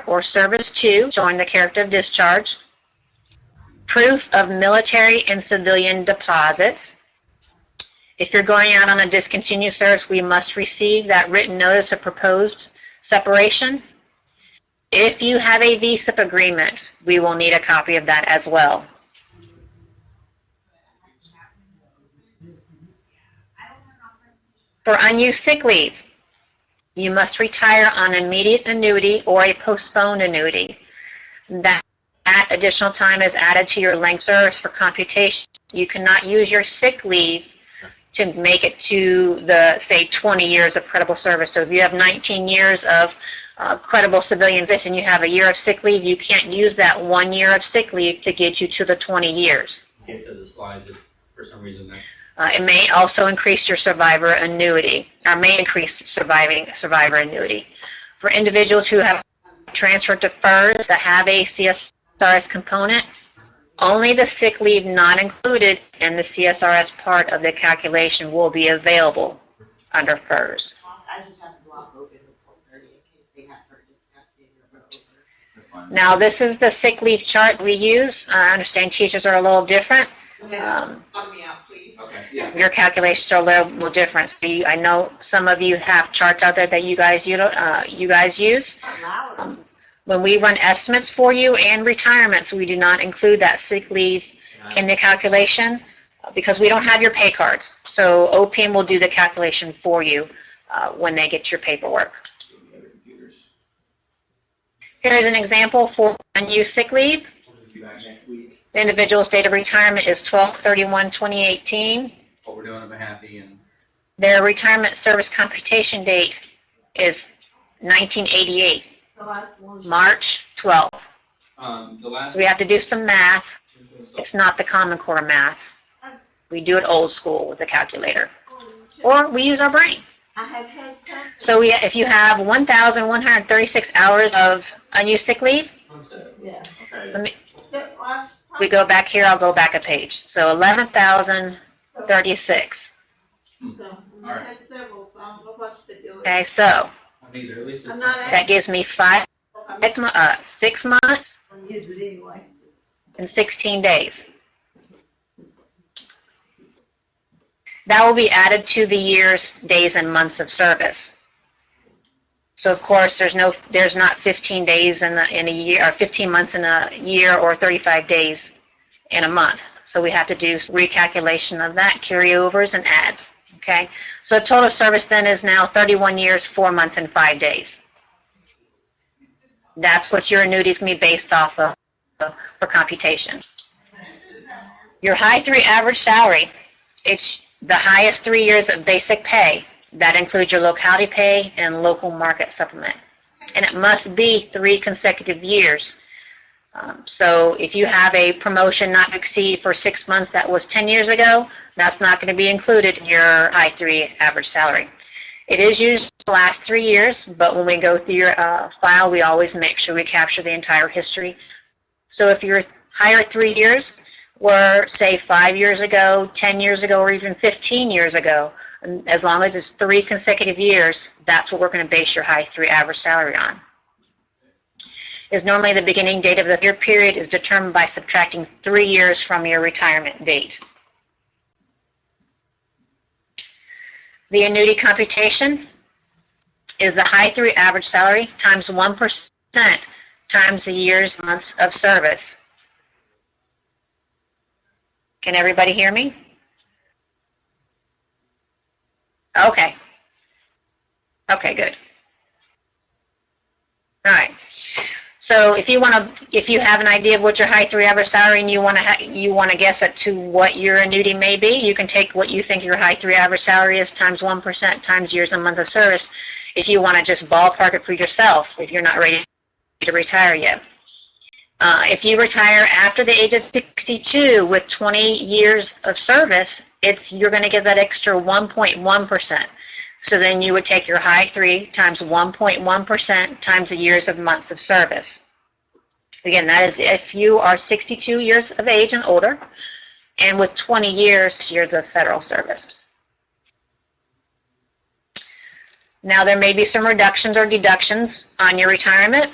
Speaker 4: or service 2, showing the character of discharge. Proof of military and civilian deposits. If you're going out on a discontinued service, we must receive that written notice of proposed separation. If you have a VSIP agreement, we will need a copy of that as well. For unused sick leave, you must retire on immediate annuity or a postponed annuity. That additional time is added to your length service for computation. You cannot use your sick leave to make it to the, say, 20 years of credible service. So if you have 19 years of credible civilian service and you have a year of sick leave, you can't use that 1 year of sick leave to get you to the 20 years.
Speaker 3: Get to the slides if for some reason that.
Speaker 4: It may also increase your survivor annuity, or may increase survivor annuity. For individuals who have transferred to FERS that have a CSRS component, only the sick leave not included in the CSRS part of the calculation will be available under FERS.
Speaker 2: I just have to block open before 30 in case they have start discussing or go over.
Speaker 3: That's fine.
Speaker 4: Now this is the sick leave chart we use. I understand teachers are a little different.
Speaker 2: Bug me out, please.
Speaker 3: Okay, yeah.
Speaker 4: Your calculations are a little different. See, I know some of you have charts out there that you guys use. When we run estimates for you and retirements, we do not include that sick leave in the calculation because we don't have your pay cards. So OPM will do the calculation for you when they get your paperwork. Here is an example for unused sick leave. The individual's date of retirement is 12/31/2018.
Speaker 3: What we're doing, I'm happy and.
Speaker 4: Their retirement service computation date is 1988,
Speaker 2: The last one.
Speaker 4: March 12th.
Speaker 3: The last.
Speaker 4: So we have to do some math. It's not the Common Core math. We do it old school with the calculator. Or we use our brain.
Speaker 2: I have had some.
Speaker 4: So if you have 1,136 hours of unused sick leave,
Speaker 3: That's it.
Speaker 1: Yeah.
Speaker 3: Okay.
Speaker 4: Let me,
Speaker 2: So last
Speaker 4: we go back here, I'll go back a page. So 11,036.
Speaker 2: So we
Speaker 3: Alright.
Speaker 2: had several, so I'll go watch the deal.
Speaker 4: Okay, so
Speaker 3: I mean, at least it's
Speaker 2: I'm not
Speaker 4: that gives me 6 months
Speaker 2: I'm used it anyway.
Speaker 4: and 16 days. That will be added to the years, days, and months of service. So of course, there's not 15 days in a year, or 15 months in a year, or 35 days in a month. So we have to do recalculation of that, carryovers, and adds. Okay, so total service then is now 31 years, 4 months, and 5 days. That's what your annuity is going to be based off of for computation. Your high 3 average salary, it's the highest 3 years of basic pay. That includes your locality pay and local market supplement. And it must be 3 consecutive years. So if you have a promotion not to exceed for 6 months that was 10 years ago, that's not going to be included in your high 3 average salary. It is usually the last 3 years, but when we go through your file, we always make sure we capture the entire history. So if your higher 3 years were, say, 5 years ago, 10 years ago, or even 15 years ago, as long as it's 3 consecutive years, that's what we're going to base your high 3 average salary on. Is normally the beginning date of the year period is determined by subtracting 3 years from your retirement date. The annuity computation is the high 3 average salary times 1% times the years, months of service. Can everybody hear me? Okay. Okay, good. All right. So if you have an idea of what your high 3 average salary and you want to guess at to what your annuity may be, you can take what you think your high 3 average salary is times 1% times years and month of service. If you want to just ballpark it for yourself, if you're not ready to retire yet. If you retire after the age of 62 with 20 years of service, you're going to get that extra 1.1%. So then you would take your high 3 times 1.1% times the years of months of service. Again, that is if you are 62 years of age and older, and with 20 years of federal service. Now there may be some reductions or deductions on your retirement.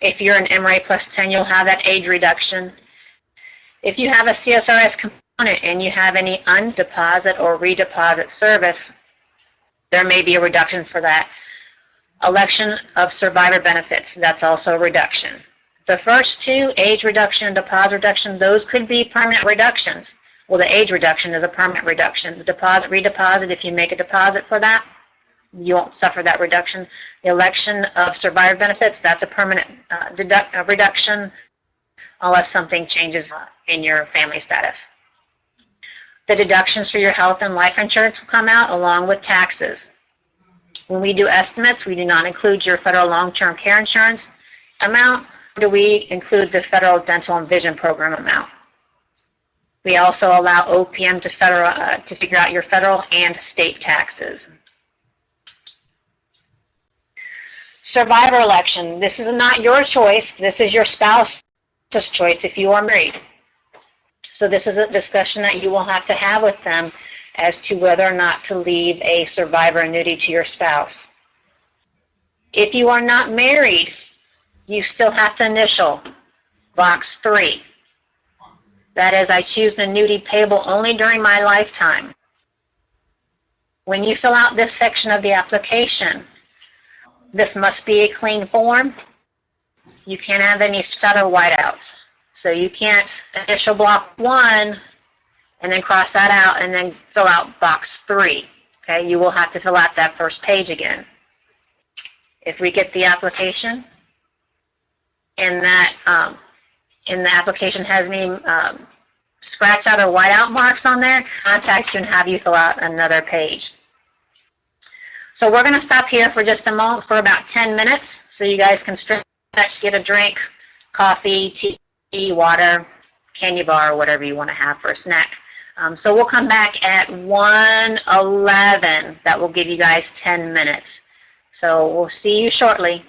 Speaker 4: If you're an MRA plus 10, you'll have that age reduction. If you have a CSRS component and you have any undeposit or redeposit service, there may be a reduction for that. Election of survivor benefits, that's also a reduction. The first 2, age reduction and deposit reduction, those could be permanent reductions. Well, the age reduction is a permanent reduction. The deposit, redeposit, if you make a deposit for that, you won't suffer that reduction. The election of survivor benefits, that's a permanent reduction unless something changes in your family status. The deductions for your health and life insurance will come out along with taxes. When we do estimates, we do not include your federal long-term care insurance amount, nor do we include the federal dental and vision program amount. We also allow OPM to figure out your federal and state taxes. Survivor election, this is not your choice, this is your spouse's choice if you are married. So this is a discussion that you will have to have with them as to whether or not to leave a survivor annuity to your spouse. If you are not married, you still have to initial box 3. That is, I choose an annuity payable only during my lifetime. When you fill out this section of the application, this must be a clean form. You can't have any stutter whiteouts. So you can't initial block 1 and then cross that out and then fill out box 3. Okay, you will have to fill out that first page again. If we get the application and that the application has any scratch out or whiteout marks on there, contact you and have you fill out another page. So we're going to stop here for just a moment for about 10 minutes so you guys can stretch, get a drink, coffee, tea, water, candy bar, whatever you want to have for a snack. So we'll come back at 1:11. That will give you guys 10 minutes. So we'll see you shortly.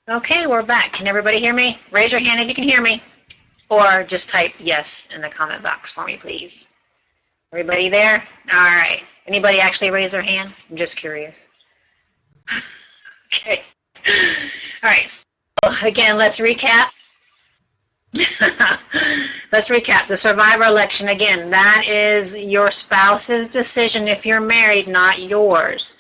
Speaker 4: Okay, we're back. Can everybody hear me? Raise your hand if you can hear me. Or just type yes in the comment box for me, please. Everybody there? All right. Anybody actually raise their hand? I'm just curious. Okay. All right. So again, let's recap. Let's recap. The survivor election, again, that is your spouse's decision if you're married, not yours.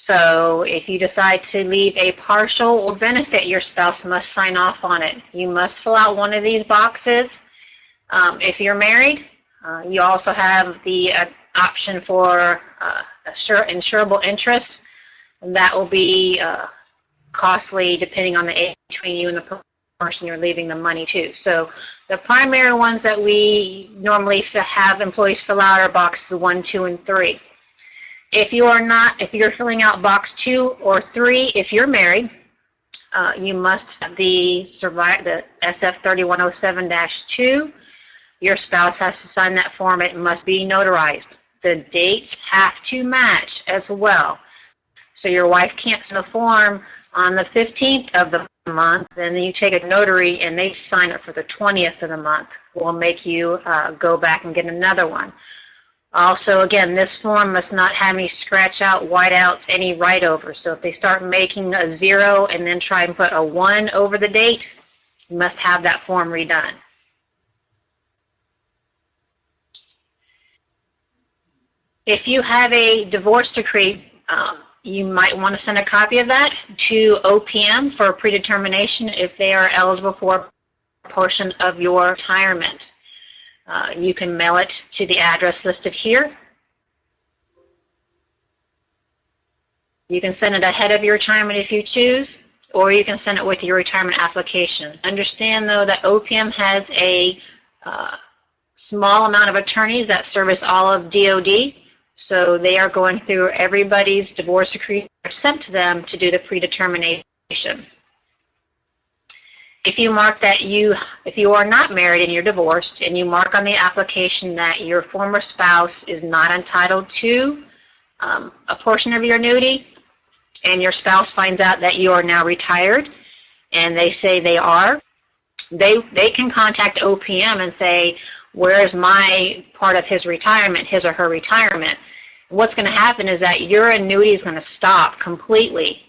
Speaker 4: So if you decide to leave a partial or benefit, your spouse must sign off on it. You must fill out one of these boxes. If you're married, you also have the option for insurable interest, and that will be costly depending on the age between you and the person you're leaving the money to. So the primary ones that we normally have employees fill out are boxes 1, 2, and 3. If you're filling out box 2 or 3, if you're married, you must have the SF 3107-2. Your spouse has to sign that form. It must be notarized. The dates have to match as well. So your wife can't sign the form on the 15th of the month, and then you take a notary and they sign it for the 20th of the month. We'll make you go back and get another one. Also, again, this form must not have any scratch out, white outs, any write over. So if they start making a 0 and then try and put a 1 over the date, you must have that form redone. If you have a divorce decree, you might want to send a copy of that to OPM for predetermination if they are eligible for a portion of your retirement. You can mail it to the address listed here. You can send it ahead of your retirement if you choose, or you can send it with your retirement application. Understand, though, that OPM has a small amount of attorneys that service all of DoD, so they are going through everybody's divorce decree sent to them to do the predetermination. If you mark that if you are not married and you're divorced, and you mark on the application that your former spouse is not entitled to a portion of your annuity, and your spouse finds out that you are now retired, and they say they are, they can contact OPM and say, where's my part of his retirement, his or her retirement? What's going to happen is that your annuity is going to stop completely.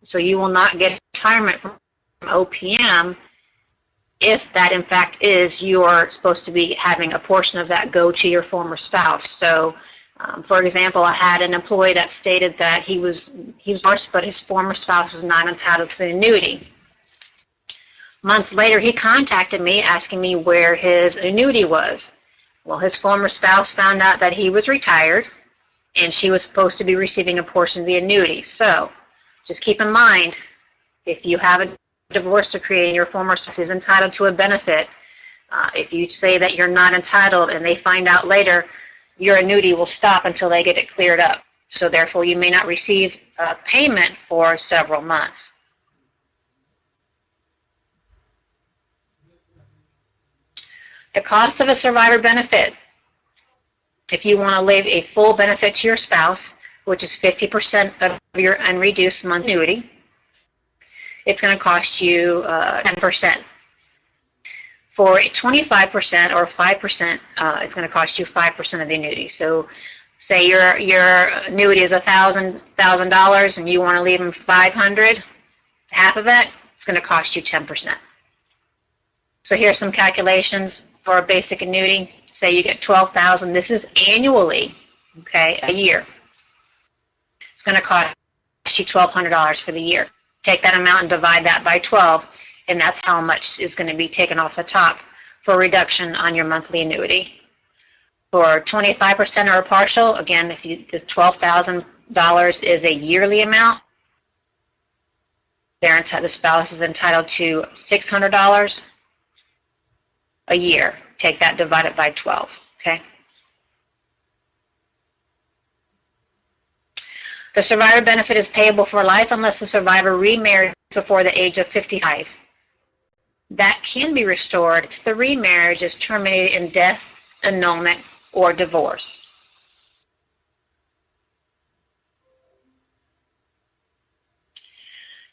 Speaker 4: So you will not get retirement from OPM if that in fact is you're supposed to be having a portion of that go to your former spouse. So for example, I had an employee that stated that he was divorced, but his former spouse was not entitled to the annuity. Months later, he contacted me asking me where his annuity was. Well, his former spouse found out that he was retired and she was supposed to be receiving a portion of the annuity. So just keep in mind, if you have a divorce decree and your former spouse is entitled to a benefit, if you say that you're not entitled and they find out later, your annuity will stop until they get it cleared up. So therefore, you may not receive payment for several months. The cost of a survivor benefit. If you want to leave a full benefit to your spouse, which is 50% of your unreduced monthly annuity, it's going to cost you 10%. For 25% or 5%, it's going to cost you 5% of the annuity. So say your annuity is $1,000 and you want to leave them $500, half of it, it's going to cost you 10%. So here's some calculations for a basic annuity. Say you get $12,000. This is annually, okay, a year. It's going to cost you $1,200 for the year. Take that amount and divide that by 12, and that's how much is going to be taken off the top for a reduction on your monthly annuity. For 25% or a partial, again, if this $12,000 is a yearly amount, the spouse is entitled to $600. a year. Take that, divide it by 12, okay? The survivor benefit is payable for life unless the survivor remarried before the age of 55. That can be restored if the remarriage is terminated in death, annulment, or divorce.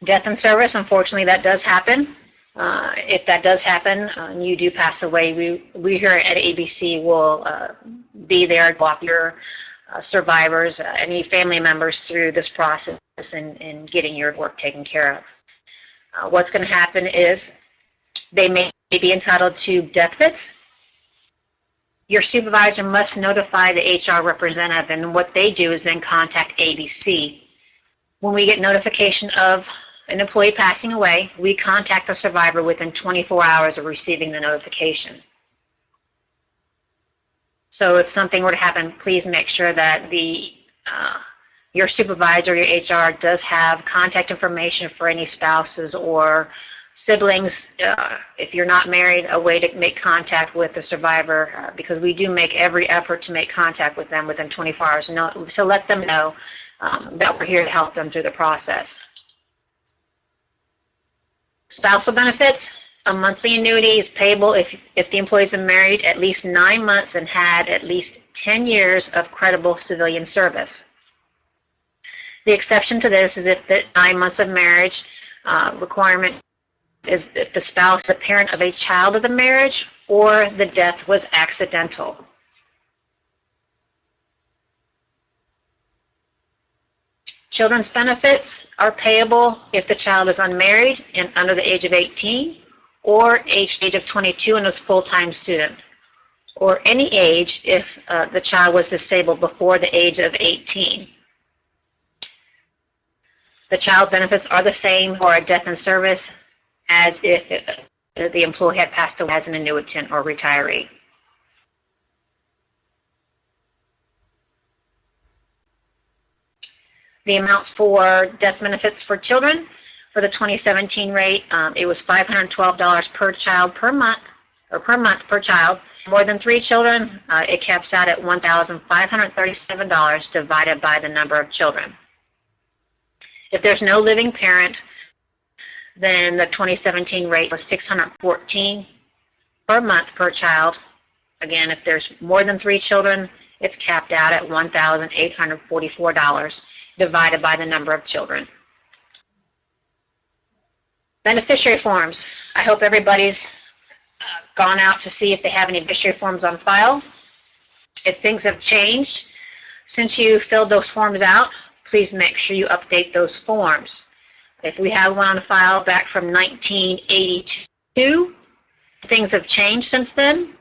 Speaker 4: Death in service, unfortunately, that does happen. If that does happen and you do pass away, we here at ABC will be there to walk your survivors, any family members through this process and getting your work taken care of. What's going to happen is they may be entitled to death benefits. Your supervisor must notify the HR representative, and what they do is then contact ABC. When we get notification of an employee passing away, we contact the survivor within 24 hours of receiving the notification. So if something were to happen, please make sure that your supervisor, your HR, does have contact information for any spouses or siblings. If you're not married, a way to make contact with the survivor, because we do make every effort to make contact with them within 24 hours. So let them know that we're here to help them through the process. Spousal benefits. A monthly annuity is payable if the employee's been married at least 9 months and had at least 10 years of credible civilian service. The exception to this is if the 9 months of marriage requirement is if the spouse is a parent of a child of the marriage or the death was accidental. Children's benefits are payable if the child is unmarried and under the age of 18, or age of 22 and is a full-time student, or any age if the child was disabled before the age of 18. The child benefits are the same for a death in service as if the employee had passed away as an annuitant or retiree. The amounts for death benefits for children, for the 2017 rate, it was $512 per child per month, or per month per child. More than 3 children, it caps out at $1,537 divided by the number of children. If there's no living parent, then the 2017 rate was $614 per month per child. Again, if there's more than 3 children, it's capped out at $1,844 divided by the number of children. Beneficiary forms. I hope everybody's gone out to see if they have any beneficiary forms on file. If things have changed since you filled those forms out, please make sure you update those forms. If we have one on file back from 1982, things have changed since then.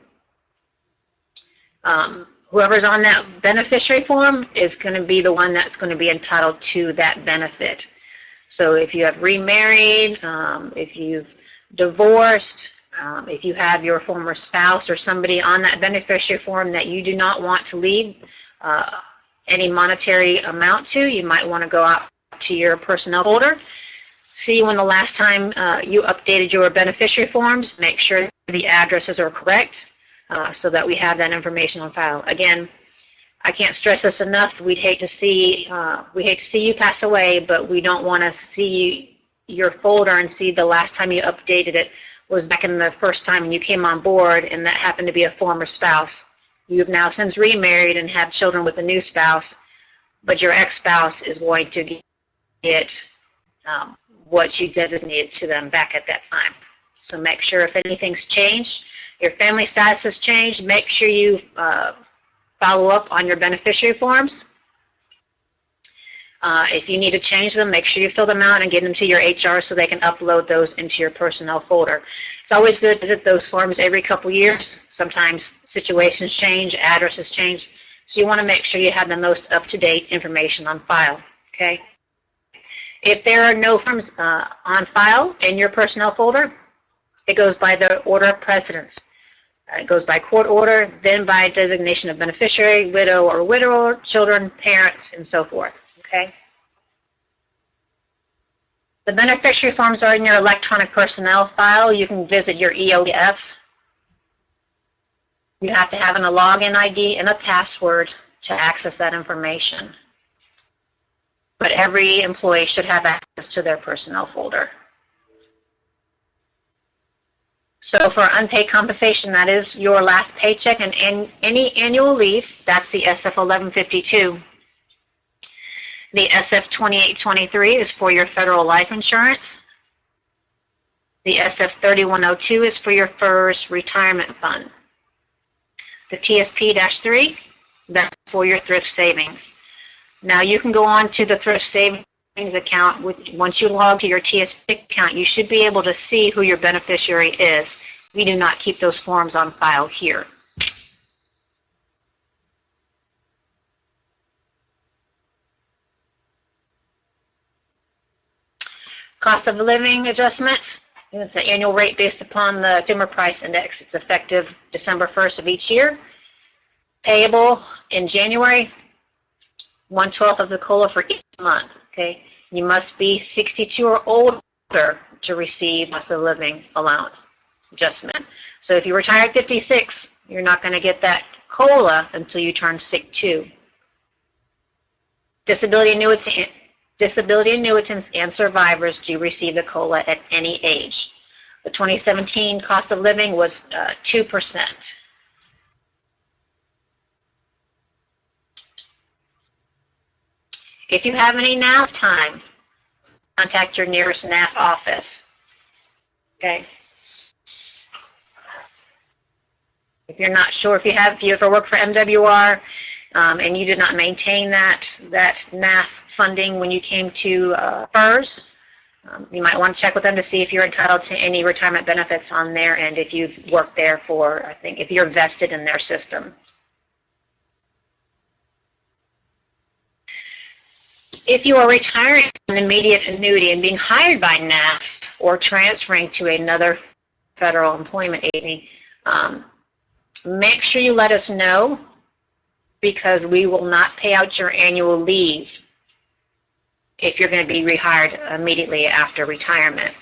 Speaker 4: Whoever's on that beneficiary form is going to be the one that's going to be entitled to that benefit. So if you have remarried, if you've divorced, if you have your former spouse or somebody on that beneficiary form that you do not want to leave any monetary amount to, you might want to go out to your personnel folder, see when the last time you updated your beneficiary forms, make sure the addresses are correct so that we have that information on file. Again, I can't stress this enough. We'd hate to see you pass away, but we don't want to see your folder and see the last time you updated it was back in the first time you came on board, and that happened to be a former spouse. You've now since remarried and have children with a new spouse, but your ex-spouse is going to get what you designated to them back at that time. So make sure if anything's changed, your family status has changed, make sure you follow up on your beneficiary forms. If you need to change them, make sure you fill them out and get them to your HR so they can upload those into your personnel folder. It's always good to visit those forms every couple years. Sometimes situations change, addresses change, so you want to make sure you have the most up-to-date information on file, okay? If there are no forms on file in your personnel folder, it goes by the order of precedence. It goes by court order, then by designation of beneficiary, widow or widower, children, parents, and so forth. Okay. The beneficiary forms are in your electronic personnel file. You can visit your EOF You have to have a login ID and a password to access that information. But every employee should have access to their personnel folder. So for unpaid compensation, that is your last paycheck and any annual leave. That's the SF 1152. The SF 2823 is for your federal life insurance. The SF 3102 is for your FERS retirement fund. The TSP-3, that's for your thrift savings. Now you can go on to the thrift savings account. Once you log to your TSP account, you should be able to see who your beneficiary is. We do not keep those forms on file here. Cost of living adjustments. It's an annual rate based upon the Consumer Price Index. It's effective December 1st of each year. Payable in January, 1/12 of the COLA for each month. Okay, you must be 62 or older to receive cost of living allowance adjustment. So if you retire at 56, you're not going to get that COLA until you turn 62. Disability annuitants and survivors do receive the COLA at any age. The 2017 cost of living was 2%. If you have any NAF time, contact your nearest NAF office. Okay. If you're not sure if you ever worked for MWR and you did not maintain that NAF funding when you came to FERS, you might want to check with them to see if you're entitled to any retirement benefits on their end if you've worked there for, I think, if you're vested in their system. If you are retiring an immediate annuity and being hired by NAF or transferring to another federal employment agency, make sure you let us know, because we will not pay out your annual leave if you're going to be rehired immediately after retirement.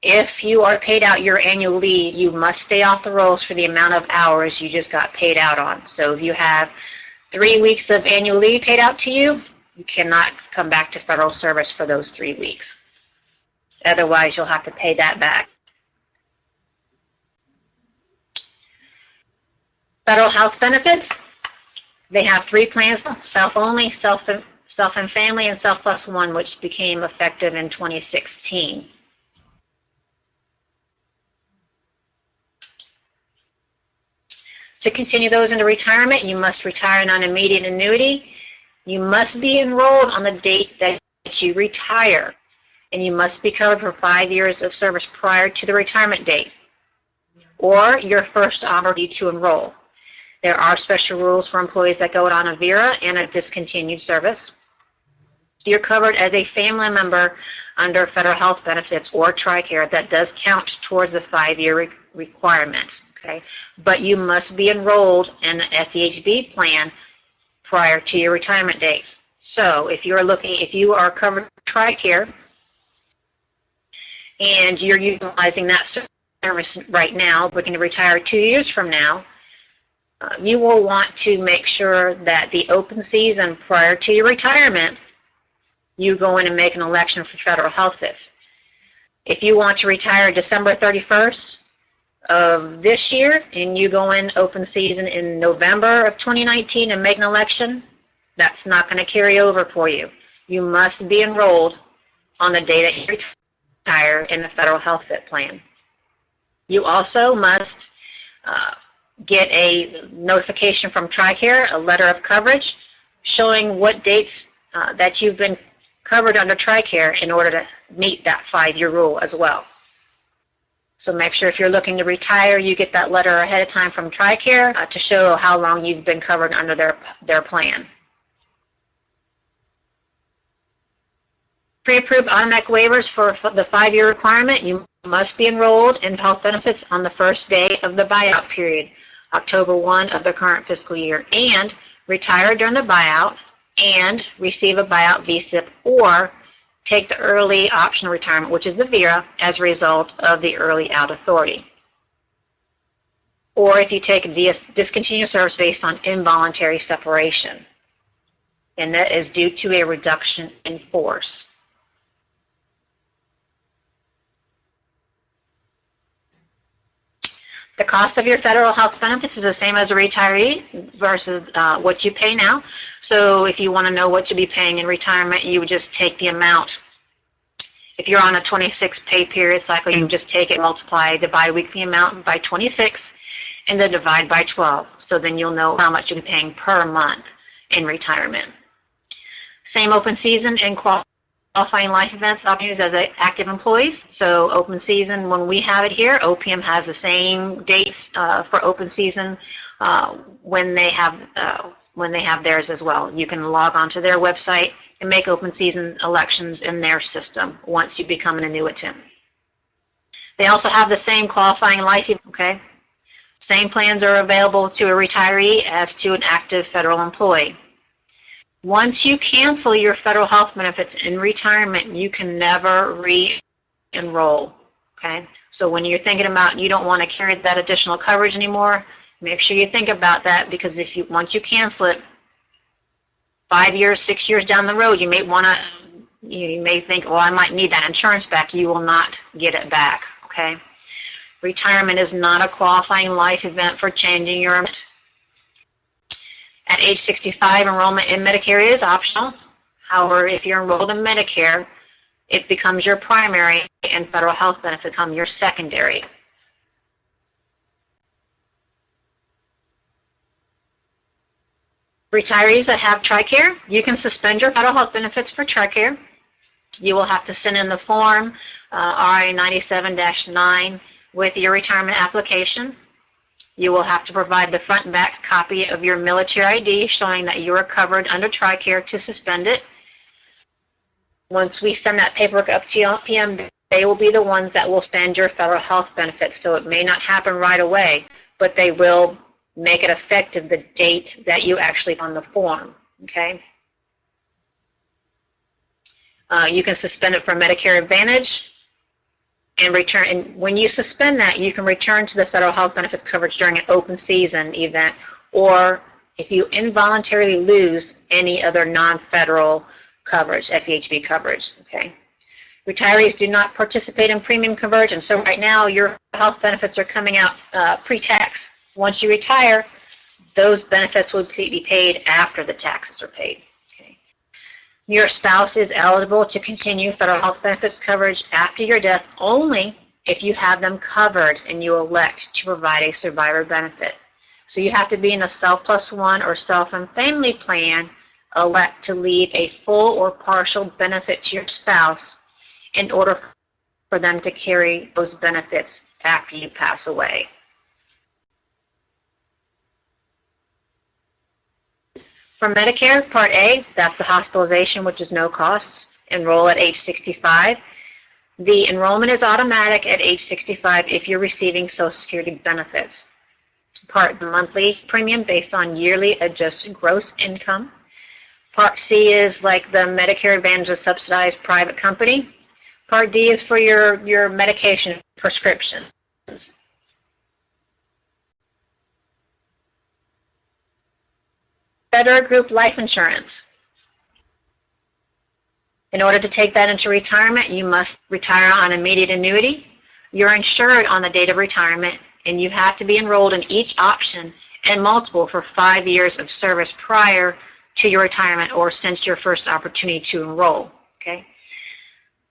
Speaker 4: If you are paid out your annual leave, you must stay off the rolls for the amount of hours you just got paid out on. So if you have 3 weeks of annual leave paid out to you, you cannot come back to federal service for those 3 weeks. Otherwise, you'll have to pay that back. Federal health benefits, they have 3 plans: self-only, self and family, and self plus one, which became effective in 2016. To continue those into retirement, you must retire on an immediate annuity. You must be enrolled on the date that you retire, and you must be covered for 5 years of service prior to the retirement date, or your first opportunity to enroll. There are special rules for employees that go on a VERA and a discontinued service. You're covered as a family member under federal health benefits or TRICARE. That does count towards the 5-year requirements. Okay, but you must be enrolled in an FEHB plan prior to your retirement date. So if you are covered with TRICARE and you're utilizing that service right now, but going to retire 2 years from now, you will want to make sure that the open season prior to your retirement, you go in and make an election for federal health fits. If you want to retire December 31st of this year and you go in open season in November of 2019 and make an election, that's not going to carry over for you. You must be enrolled on the day that you retire in the federal health fit plan. You also must get a notification from TRICARE, a letter of coverage, showing what dates that you've been covered under TRICARE in order to meet that 5-year rule as well. So make sure if you're looking to retire, you get that letter ahead of time from TRICARE to show how long you've been covered under their plan. Pre-approved automatic waivers for the 5-year requirement. You must be enrolled in health benefits on the first day of the buyout period, October 1 of the current fiscal year, and retire during the buyout and receive a buyout VSIP or take the early optional retirement, which is the VERA, as a result of the early out authority. or if you take discontinued service based on involuntary separation, and that is due to a reduction in force. The cost of your federal health benefits is the same as a retiree versus what you pay now. So if you want to know what you'll be paying in retirement, you would just take the amount. If you're on a 26 pay period cycle, you just take it, multiply the biweekly amount by 26, and then divide by 12. So then you'll know how much you'll be paying per month in retirement. Same open season and qualifying life events opportunities as active employees. So open season, when we have it here, OPM has the same dates for open season when they have theirs as well. You can log onto their website and make open season elections in their system once you become an annuitant. They also have the same qualifying life, okay? Same plans are available to a retiree as to an active federal employee. Once you cancel your federal health benefits in retirement, you can never re-enroll, okay? So when you're thinking about you don't want to carry that additional coverage anymore, make sure you think about that, because once you cancel it, 5 years, 6 years down the road, you may think, well, I might need that insurance back. You will not get it back, okay? Retirement is not a qualifying life event for changing your enrollment. At age 65, enrollment in Medicare is optional. However, if you're enrolled in Medicare, it becomes your primary, and federal health benefits become your secondary. Retirees that have TRICARE, you can suspend your federal health benefits for TRICARE. You will have to send in the form RI 97-9 with your retirement application. You will have to provide the front and back copy of your military ID showing that you are covered under TRICARE to suspend it. Once we send that paperwork up to OPM, they will be the ones that will spend your federal health benefits. So it may not happen right away, but they will make it effective the date that you actually on the form, okay? You can suspend it for Medicare Advantage and return. And when you suspend that, you can return to the federal health benefits coverage during an open season event, or if you involuntarily lose any other non-federal coverage, FEHB coverage, okay? Retirees do not participate in premium conversion. So right now, your health benefits are coming out pre-tax. Once you retire, those benefits will be paid after the taxes are paid. Okay. Your spouse is eligible to continue federal health benefits coverage after your death only if you have them covered and you elect to provide a survivor benefit. So you have to be in a self-plus-one or self and family plan, elect to leave a full or partial benefit to your spouse in order for them to carry those benefits after you pass away. For Medicare Part A, that's the hospitalization, which is no costs. Enroll at age 65. The enrollment is automatic at age 65 if you're receiving Social Security benefits. Part monthly premium based on yearly adjusted gross income. Part C is like the Medicare Advantage, a subsidized private company. Part D is for your medication prescriptions. Federal Group Life Insurance. In order to take that into retirement, you must retire on immediate annuity. You're insured on the date of retirement, and you have to be enrolled in each option and multiple for 5 years of service prior to your retirement or since your first opportunity to enroll. Okay.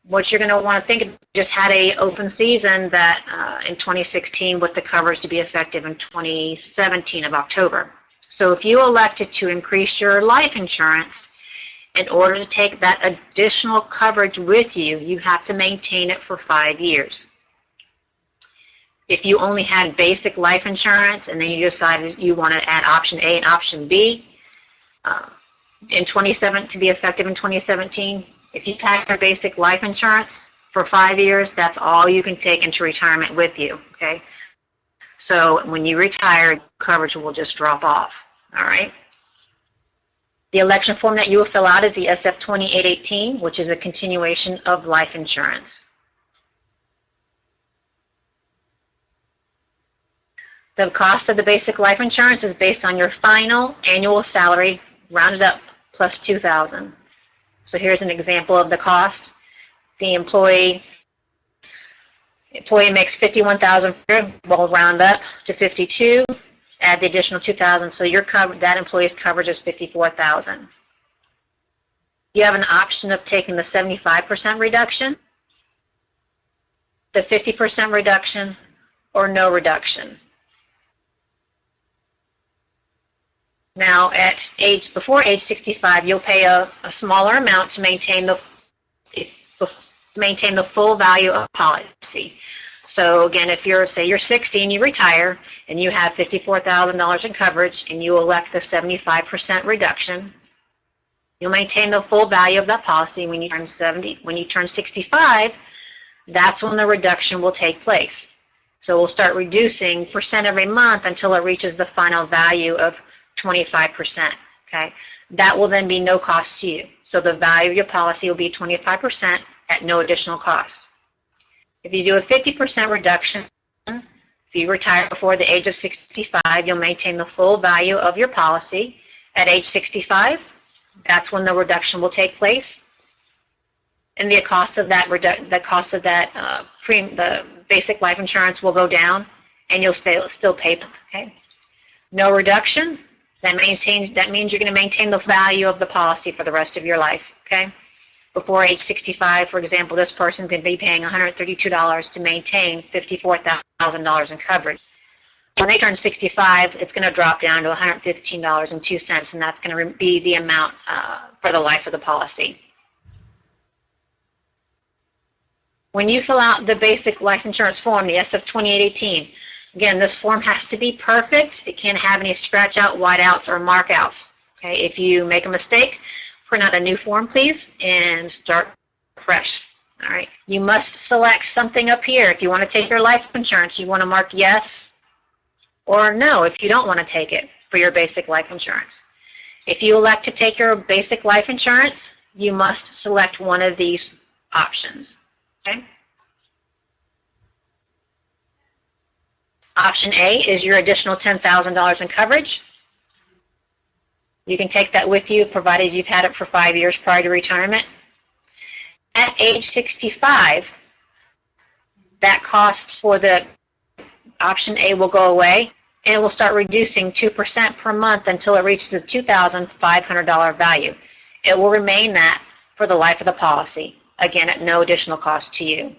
Speaker 4: What you're going to want to think of, just had a open season that in 2016 with the coverage to be effective in 2017 of October. So if you elected to increase your life insurance, in order to take that additional coverage with you, you have to maintain it for 5 years. If you only had basic life insurance and then you decided you want to add option A and option B to be effective in 2017, if you pack your basic life insurance for 5 years, that's all you can take into retirement with you, okay? So when you retire, coverage will just drop off, all right? The election form that you will fill out is the SF-2818, which is a continuation of life insurance. The cost of the basic life insurance is based on your final annual salary, rounded up, plus $2,000. So here's an example of the cost. The employee makes $51,000. We'll round up to 52. Add the additional $2,000. So that employee's coverage is $54,000. You have an option of taking the 75% reduction, the 50% reduction, or no reduction. Now, before age 65, you'll pay a smaller amount to maintain the full value of policy. So again, if you're 60 and you retire and you have $54,000 in coverage and you elect the 75% reduction, you'll maintain the full value of that policy. When you turn 65, that's when the reduction will take place. So we'll start reducing percent every month until it reaches the final value of 25%, okay? That will then be no cost to you. So the value of your policy will be 25% at no additional cost. If you do a 50% reduction, if you retire before the age of 65, you'll maintain the full value of your policy. At age 65, that's when the reduction will take place. And the cost of that, the basic life insurance will go down, and you'll still pay, okay? No reduction. That means you're going to maintain the value of the policy for the rest of your life, okay? Before age 65, for example, this person can be paying $132 to maintain $54,000 in coverage. When they turn 65, it's going to drop down to $115.02, and that's going to be the amount for the life of the policy. When you fill out the basic life insurance form, the SF2818, again, this form has to be perfect. It can't have any scratch out, white outs, or mark outs. Okay, if you make a mistake, print out a new form, please, and start fresh. All right. You must select something up here. If you want to take your life insurance, you want to mark yes or no if you don't want to take it for your basic life insurance. If you elect to take your basic life insurance, you must select one of these options. Okay. Option A is your additional $10,000 in coverage. You can take that with you, provided you've had it for 5 years prior to retirement. At age 65, that cost for the option A will go away, and it will start reducing 2% per month until it reaches a $2,500 value. It will remain that for the life of the policy, again, at no additional cost to you.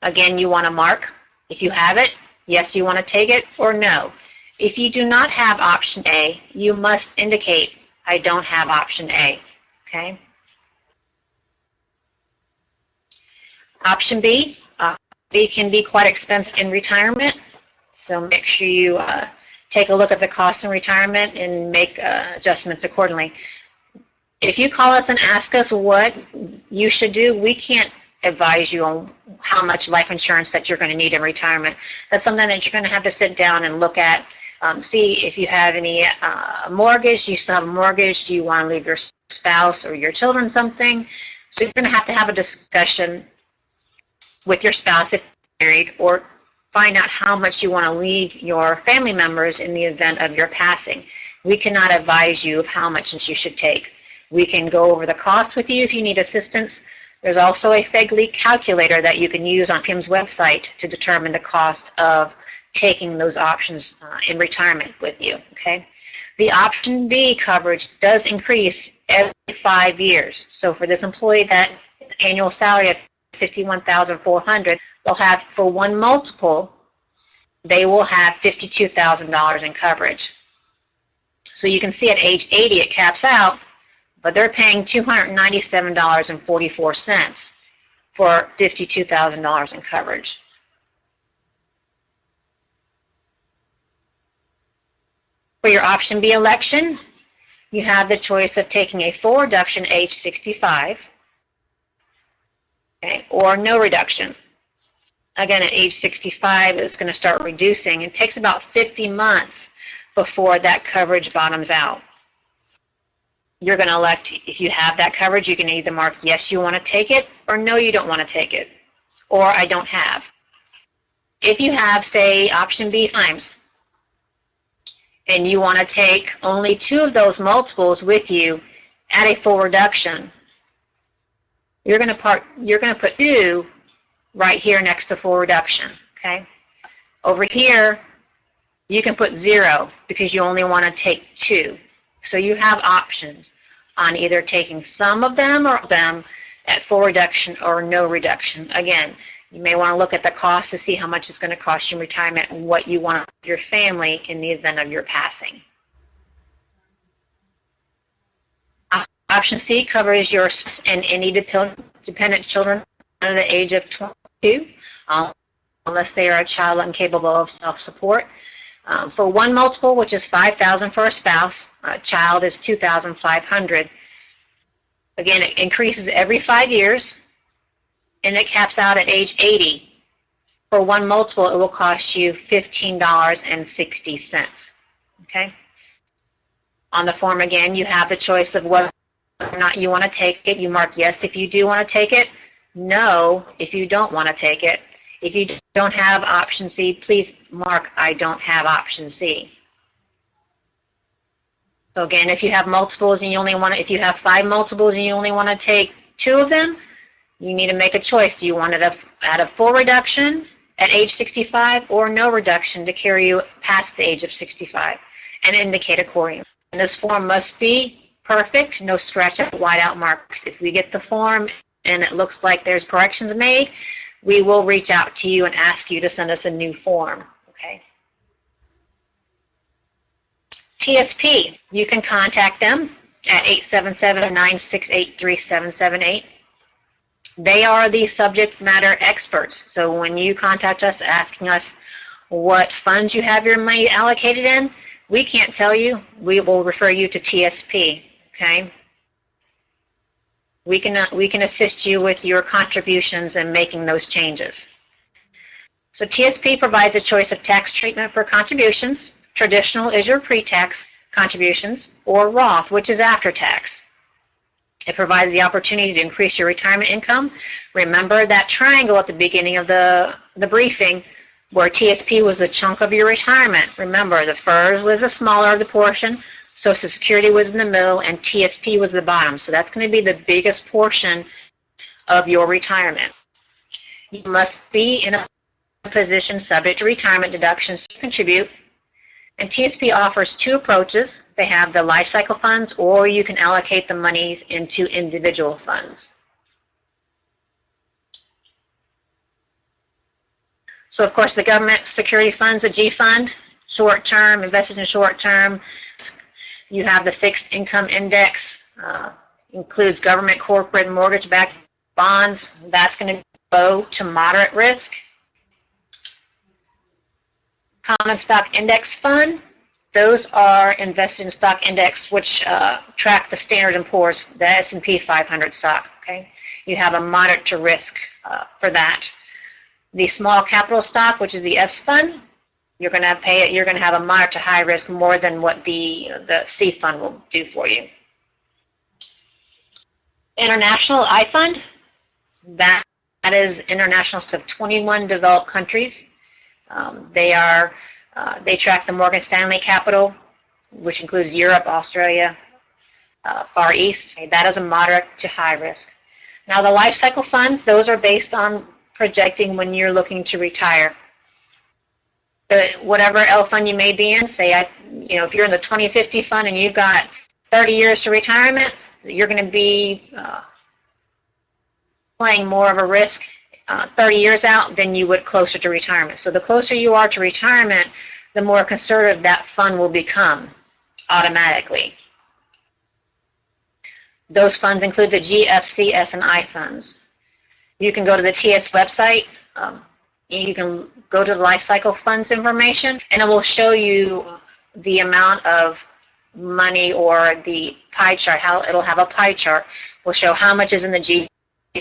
Speaker 4: Again, you want to mark, if you have it, yes, you want to take it, or no. If you do not have option A, you must indicate, I don't have option A, okay? Option B, B can be quite expensive in retirement, so make sure you take a look at the cost in retirement and make adjustments accordingly. If you call us and ask us what you should do, we can't advise you on how much life insurance that you're going to need in retirement. That's something that you're going to have to sit down and look at, see if you have any mortgage. You still have a mortgage. Do you want to leave your spouse or your children something? So you're going to have a discussion with your spouse if you're married, or find out how much you want to leave your family members in the event of your passing. We cannot advise you of how much you should take. We can go over the cost with you if you need assistance. There's also a FEGLI calculator that you can use on PIM's website to determine the cost of taking those options in retirement with you, okay? The option B coverage does increase every 5 years. So for this employee, that annual salary of $51,400, they'll have, for one multiple, they will have $52,000 in coverage. So you can see at age 80 it caps out, but they're paying $297.44 for $52,000 in coverage. For your option B election, you have the choice of taking a full reduction age 65, okay, or no reduction. Again, at age 65, it's going to start reducing. It takes about 50 months before that coverage bottoms out. You're going to elect, if you have that coverage, you can either mark yes, you want to take it, or no, you don't want to take it, or I don't have. if you have, say, option B times, and you want to take only 2 of those multiples with you at a full reduction, you're going to put 2 right here next to full reduction, okay? Over here, you can put 0 because you only want to take 2. So you have options on either taking some of them or them at full reduction or no reduction. Again, you may want to look at the cost to see how much it's going to cost you in retirement and what you want your family in the event of your passing. Option C covers your spouse and any dependent children under the age of 22, unless they are a child incapable of self-support. For 1 multiple, which is $5,000 for a spouse, a child is $2,500. Again, it increases every 5 years, and it caps out at age 80. For 1 multiple, it will cost you $15.60. Okay. On the form again, you have the choice of whether or not you want to take it. You mark yes if you do want to take it, no if you don't want to take it. If you don't have option C, please mark I don't have option C. So again, if you have multiples and you only want to, if you have 5 multiples and you only want to take 2 of them, you need to make a choice. Do you want it at a full reduction at age 65 or no reduction to carry you past the age of 65, and indicate accordingly. And this form must be perfect, no scratch out, white out marks. If we get the form and it looks like there's corrections made, we will reach out to you and ask you to send us a new form, okay? TSP, you can contact them at 877-968-3778. They are the subject matter experts. So when you contact us asking us what funds you have your money allocated in, we can't tell you. We will refer you to TSP, okay? We can assist you with your contributions and making those changes. So TSP provides a choice of tax treatment for contributions. Traditional is your pre-tax contributions, or Roth, which is after tax. It provides the opportunity to increase your retirement income. Remember that triangle at the beginning of the briefing where TSP was the chunk of your retirement. Remember, the FERS was the smaller of the portion, Social Security was in the middle, and TSP was the bottom. So that's going to be the biggest portion of your retirement. You must be in a position subject to retirement deductions to contribute. And TSP offers 2 approaches. They have the life cycle funds, or you can allocate the monies into individual funds. So of course the government security funds, the G fund, short term, invested in short term. You have the fixed income index, includes government, corporate, mortgage-backed bonds. That's going to go to moderate risk. Common stock index fund, those are invested in stock index which track the Standard & Poor's, the S&P 500 stock. Okay, you have a moderate to risk for that. The small capital stock, which is the S fund, you're going to pay it. You're going to have a moderate to high risk, more than what the C fund will do for you. International I fund, that is international of 21 developed countries. They track the Morgan Stanley capital, which includes Europe, Australia, Far East. That is a moderate to high risk. Now the life cycle fund, those are based on projecting when you're looking to retire. Whatever L fund you may be in, say, if you're in the 2050 fund and you've got 30 years to retirement, you're going to be playing more of a risk 30 years out than you would closer to retirement. So the closer you are to retirement, the more conservative that fund will become automatically. Those funds include the G, F, C, S, and I funds. You can go to the TS website. You can go to the life cycle funds information, and it will show you the amount of money, or the pie chart. How it'll have a pie chart. Will show how much is in the G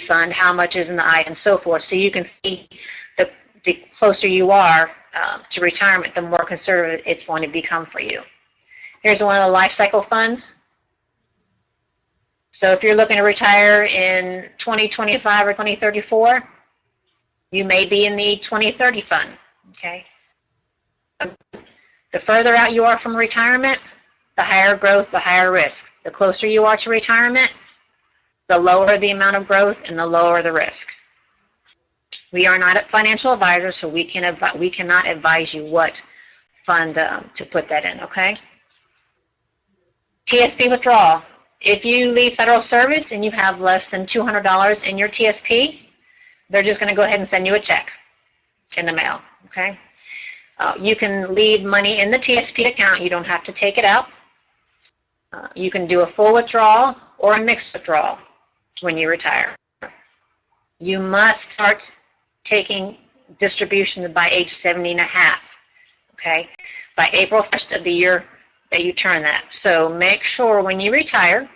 Speaker 4: fund, how much is in the I, and so forth. So you can see the closer you are to retirement, the more conservative it's going to become for you. Here's one of the life cycle funds. So if you're looking to retire in 2025 or 2034, you may be in the 2030 fund. Okay. The further out you are from retirement, the higher growth, the higher risk. The closer you are to retirement, the lower the amount of growth and the lower the risk. We are not financial advisors, so we cannot advise you what fund to put that in, okay? TSP withdrawal. If you leave federal service and you have less than $200 in your TSP, they're just going to go ahead and send you a check in the mail, okay? You can leave money in the TSP account. You don't have to take it out. You can do a full withdrawal or a mixed withdrawal when you retire. You must start taking distributions by age 70 and a half, okay? By April 1st of the year that you turn that. So make sure when you retire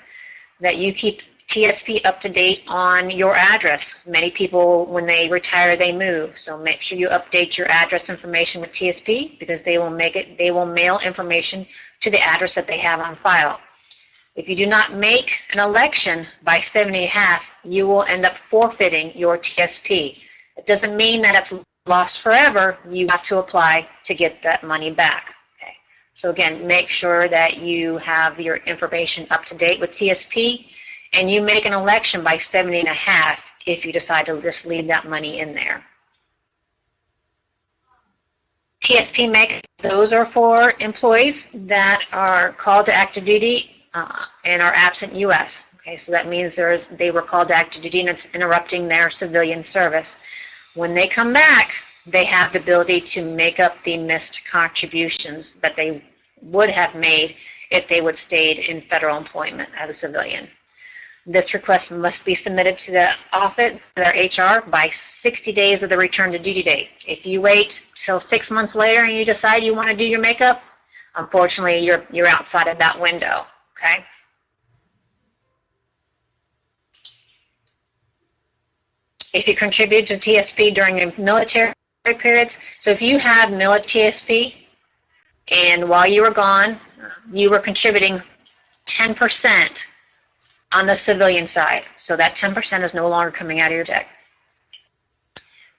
Speaker 4: that you keep TSP up to date on your address. Many people, when they retire, they move. So make sure you update your address information with TSP because they will mail information to the address that they have on file. If you do not make an election by 70 and a half, you will end up forfeiting your TSP. It doesn't mean that it's lost forever. You have to apply to get that money back. Okay. So again, make sure that you have your information up to date with TSP, and you make an election by 70 and a half if you decide to just leave that money in there. TSP make, those are for employees that are called to active duty and are absent U.S. Okay, so that means they were called to active duty and it's interrupting their civilian service. When they come back, they have the ability to make up the missed contributions that they would have made if they would stayed in federal employment as a civilian. This request must be submitted to the office, their HR, by 60 days of the return to duty date. If you wait till 6 months later and you decide you want to do your makeup, unfortunately, you're outside of that window, okay? If you contribute to TSP during your military periods, so if you have military TSP and while you were gone, you were contributing 10% on the civilian side. So that 10% is no longer coming out of your check.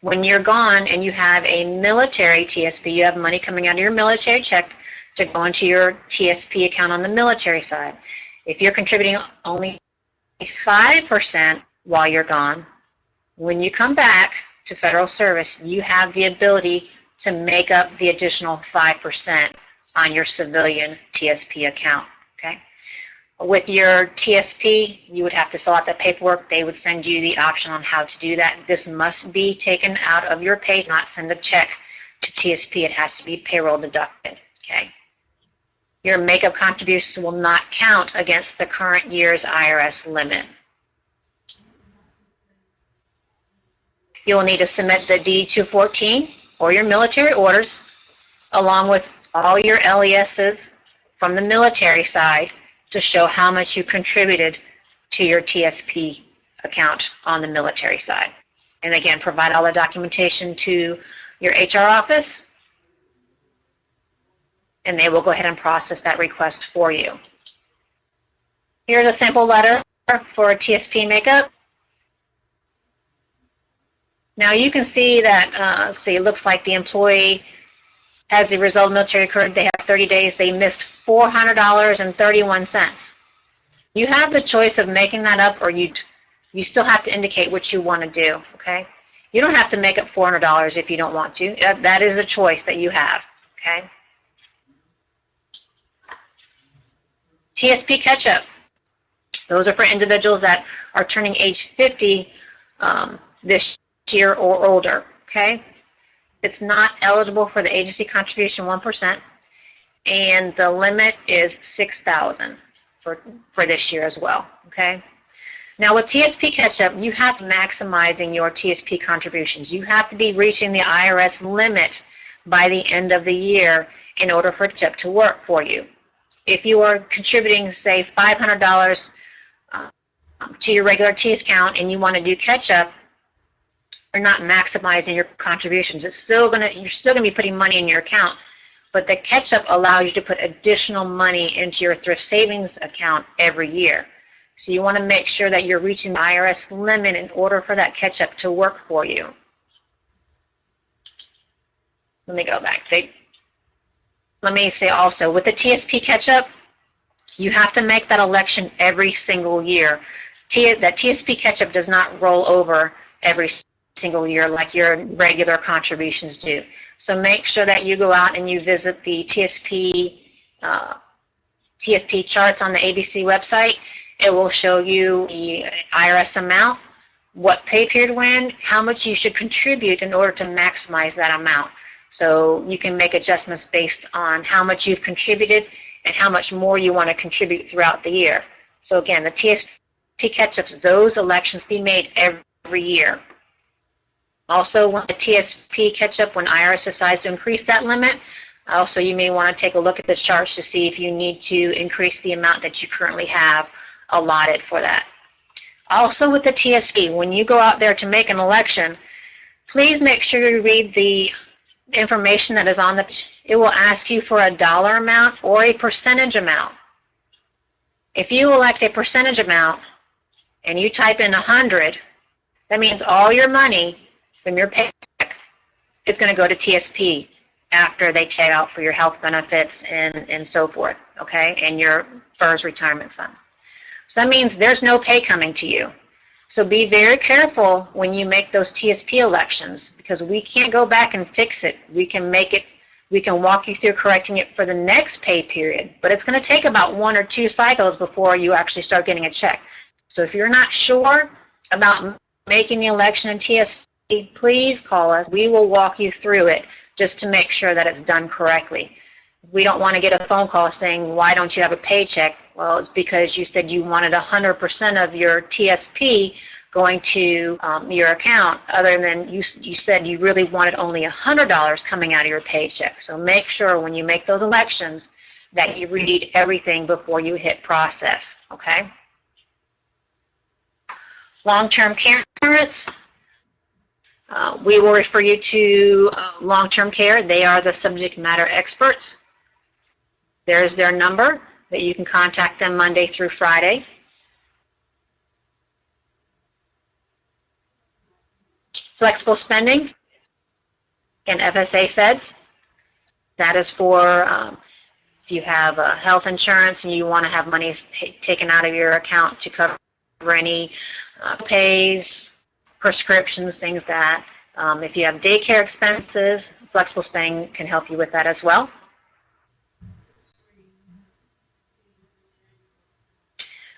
Speaker 4: When you're gone and you have a military TSP, you have money coming out of your military check to go into your TSP account on the military side. If you're contributing only 5% while you're gone, when you come back to federal service, you have the ability to make up the additional 5% on your civilian TSP account, okay? With your TSP, you would have to fill out the paperwork. They would send you the option on how to do that. This must be taken out of your pay, not send a check to TSP. It has to be payroll deducted, okay? Your makeup contributions will not count against the current year's IRS limit. You'll need to submit the D-214 or your military orders along with all your LESs from the military side to show how much you contributed to your TSP account on the military side. And again, provide all the documentation to your HR office, and they will go ahead and process that request for you. Here's a sample letter for a TSP makeup. Now you can see that, it looks like the employee, as a result of military occurred, they have 30 days, they missed $400.31. You have the choice of making that up, or you still have to indicate what you want to do, okay? You don't have to make up $400 if you don't want to. That is a choice that you have, okay? TSP catch-up. Those are for individuals that are turning age 50 this year or older, okay? It's not eligible for the agency contribution 1%, and the limit is $6,000 for this year as well, okay? Now with TSP catch-up, you have to be maximizing your TSP contributions. You have to be reaching the IRS limit by the end of the year in order for catch-up to work for you. If you are contributing, say, $500 to your regular TS account and you want to do catch-up, you're not maximizing your contributions. You're still gonna be putting money in your account, but the catch-up allows you to put additional money into your thrift savings account every year. So you want to make sure that you're reaching the IRS limit in order for that catch-up to work for you. let me go back. Let me say also, with the TSP catch-up, you have to make that election every single year. That TSP catch-up does not roll over every single year like your regular contributions do. So make sure that you go out and you visit the TSP charts on the ABC website. It will show you the IRS amount, what pay period when, how much you should contribute in order to maximize that amount. So you can make adjustments based on how much you've contributed and how much more you want to contribute throughout the year. So again, the TSP catch-ups, those elections be made every year. Also, when the TSP catch-up, when IRS decides to increase that limit, also you may want to take a look at the charts to see if you need to increase the amount that you currently have allotted for that. Also with the TSP, when you go out there to make an election, please make sure you read the information that is on the, it will ask you for a dollar amount or a percentage amount. If you elect a percentage amount and you type in 100, that means all your money from your paycheck is going to go to TSP after they pay out for your health benefits and so forth, okay, and your FERS retirement fund. So that means there's no pay coming to you. So be very careful when you make those TSP elections, because we can't go back and fix it. We can make it, we can walk you through correcting it for the next pay period, but it's going to take about 1 or 2 cycles before you actually start getting a check. So if you're not sure about making the election in TSP, please call us. We will walk you through it just to make sure that it's done correctly. We don't want to get a phone call saying, why don't you have a paycheck? Well, it's because you said you wanted 100% of your TSP going to your account, other than you said you really wanted only $100 coming out of your paycheck. So make sure when you make those elections that you read everything before you hit process, okay? Long-term care insurance. We will refer you to long-term care. They are the subject matter experts. There's their number that you can contact them Monday through Friday. Flexible spending and FSA feds. That is for if you have health insurance and you want to have money taken out of your account to cover any pays, prescriptions, things like that. If you have daycare expenses, flexible spending can help you with that as well.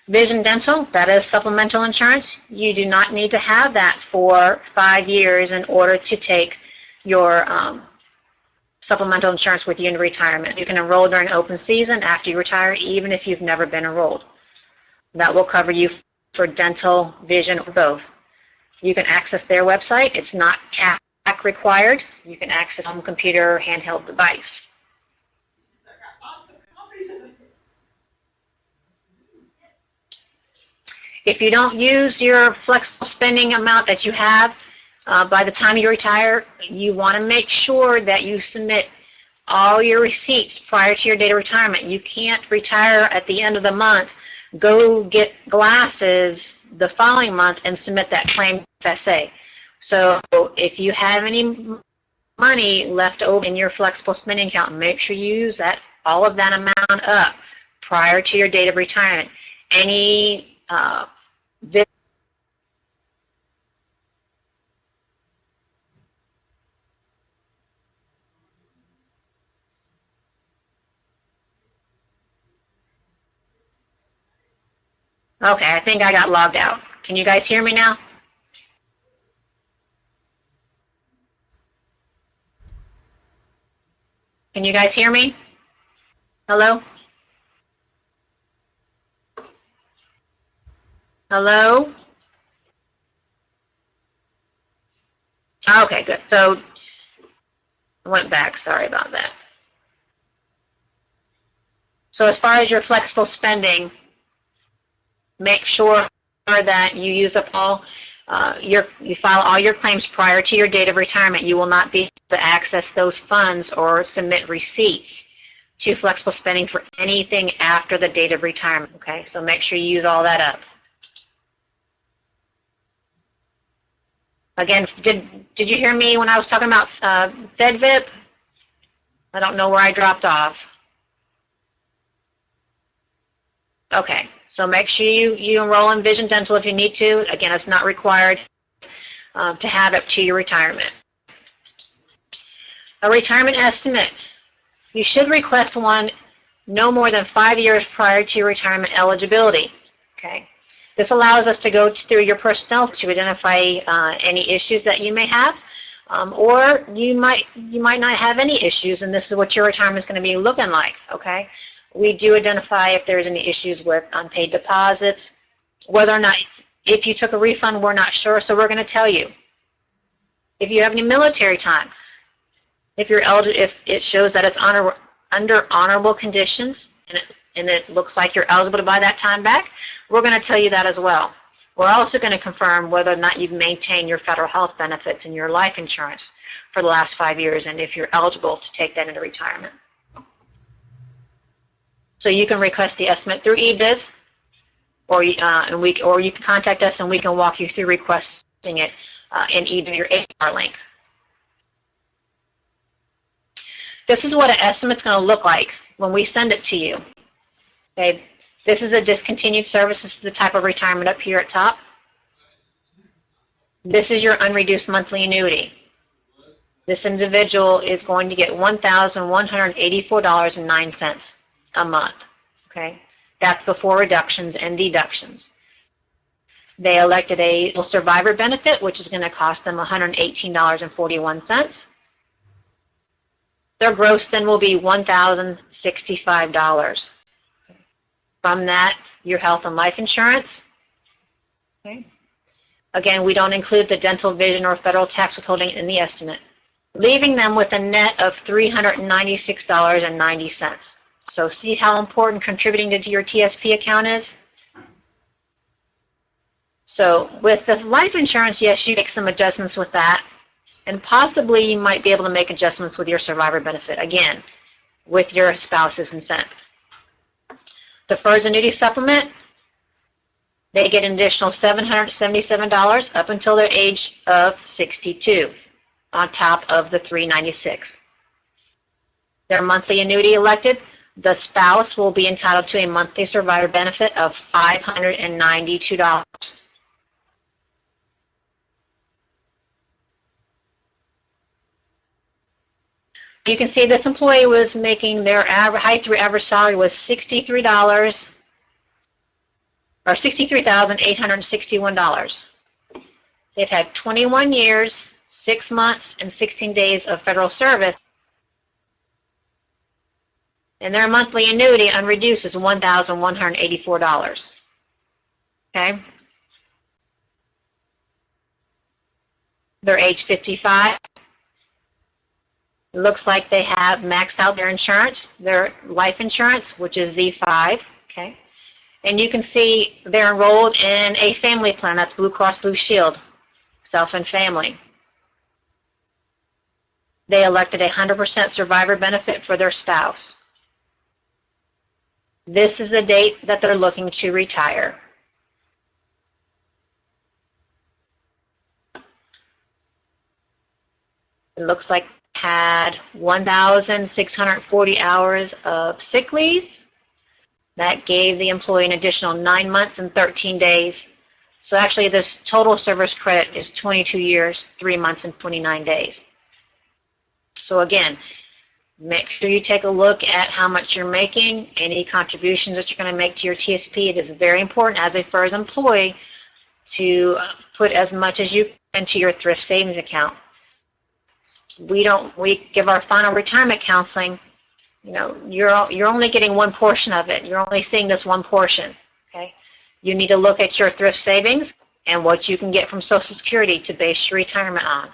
Speaker 4: Vision dental, that is supplemental insurance. You do not need to have that for 5 years in order to take your supplemental insurance with you in retirement. You can enroll during open season after you retire, even if you've never been enrolled. That will cover you for dental, vision, or both. You can access their website. It's not CAC required. You can access home computer or handheld device. If you don't use your flexible spending amount that you have by the time you retire, you want to make sure that you submit all your receipts prior to your date of retirement. You can't retire at the end of the month, go get glasses the following month and submit that claim to FSA. So if you have any money left over in your flexible spending account, make sure you use that, all of that amount up prior to your date of retirement. Any Okay, I think I got logged out. Can you guys hear me now? Can you guys hear me? Hello? Hello? Okay, good. So I went back. Sorry about that. So as far as your flexible spending, make sure that you use up all you file all your claims prior to your date of retirement. You will not be able to access those funds or submit receipts to flexible spending for anything after the date of retirement. Okay, so make sure you use all that up. Again, did you hear me when I was talking about FedVip? I don't know where I dropped off. Okay, so make sure you enroll in Vision Dental if you need to. Again, it's not required to have up to your retirement. A retirement estimate. You should request one no more than 5 years prior to your retirement eligibility. Okay, this allows us to go through your personnel to identify any issues that you may have, or you might not have any issues, and this is what your retirement is going to be looking like. Okay, we do identify if there's any issues with unpaid deposits, whether or not if you took a refund, we're not sure, so we're going to tell you. If you have any military time, if you're eligible, if it shows that it's under honorable conditions and it looks like you're eligible to buy that time back, we're going to tell you that as well. We're also going to confirm whether or not you've maintained your federal health benefits and your life insurance for the last 5 years, and if you're eligible to take that into retirement. So you can request the estimate through eBiz, or you can contact us and we can walk you through requesting it in either your HR link. This is what an estimate's going to look like when we send it to you. Okay, this is a discontinued service. This is the type of retirement up here at top. This is your unreduced monthly annuity. This individual is going to get $1,184.09 a month. Okay, that's before reductions and deductions. They elected a survivor benefit, which is going to cost them $118.41. Their gross then will be $1,065. From that, your health and life insurance. Okay. Again, we don't include the dental, vision, or federal tax withholding in the estimate, leaving them with a net of $396.90. So see how important contributing to your TSP account is? So with the life insurance, yes, you make some adjustments with that. And possibly you might be able to make adjustments with your survivor benefit, again, with your spouse's consent. The FERS and DoDEA supplement, they get an additional $777 up until their age of 62, on top of the $396. Their monthly annuity elected, the spouse will be entitled to a monthly survivor benefit of $592. You can see this employee was making their height through average salary was $63 or $63,861. They've had 21 years, 6 months, and 16 days of federal service, and their monthly annuity unreduced is $1,184. Okay. They're age 55. It looks like they have maxed out their insurance, their life insurance, which is Z5, okay? And you can see they're enrolled in a family plan. That's Blue Cross Blue Shield, self and family. They elected a 100% survivor benefit for their spouse. This is the date that they're looking to retire. It looks like had 1,640 hours of sick leave. That gave the employee an additional 9 months and 13 days. So actually this total service credit is 22 years, 3 months, and 29 days. So again, make sure you take a look at how much you're making, any contributions that you're going to make to your TSP. It is very important as a FERS employee to put as much as you can into your thrift savings account. We give our final retirement counseling, you know, you're only getting one portion of it. You're only seeing this one portion, okay? You need to look at your thrift savings and what you can get from Social Security to base your retirement on.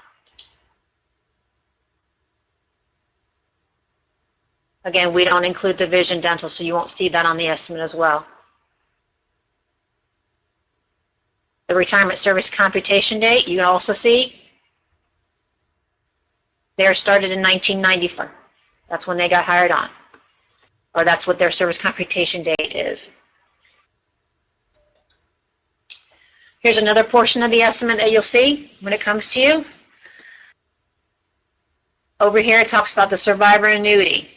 Speaker 4: Again, we don't include the vision dental, so you won't see that on the estimate as well. The retirement service computation date, you can also see they're started in 1994. That's when they got hired on. Or that's what their service computation date is. Here's another portion of the estimate that you'll see when it comes to you. Over here, it talks about the survivor annuity.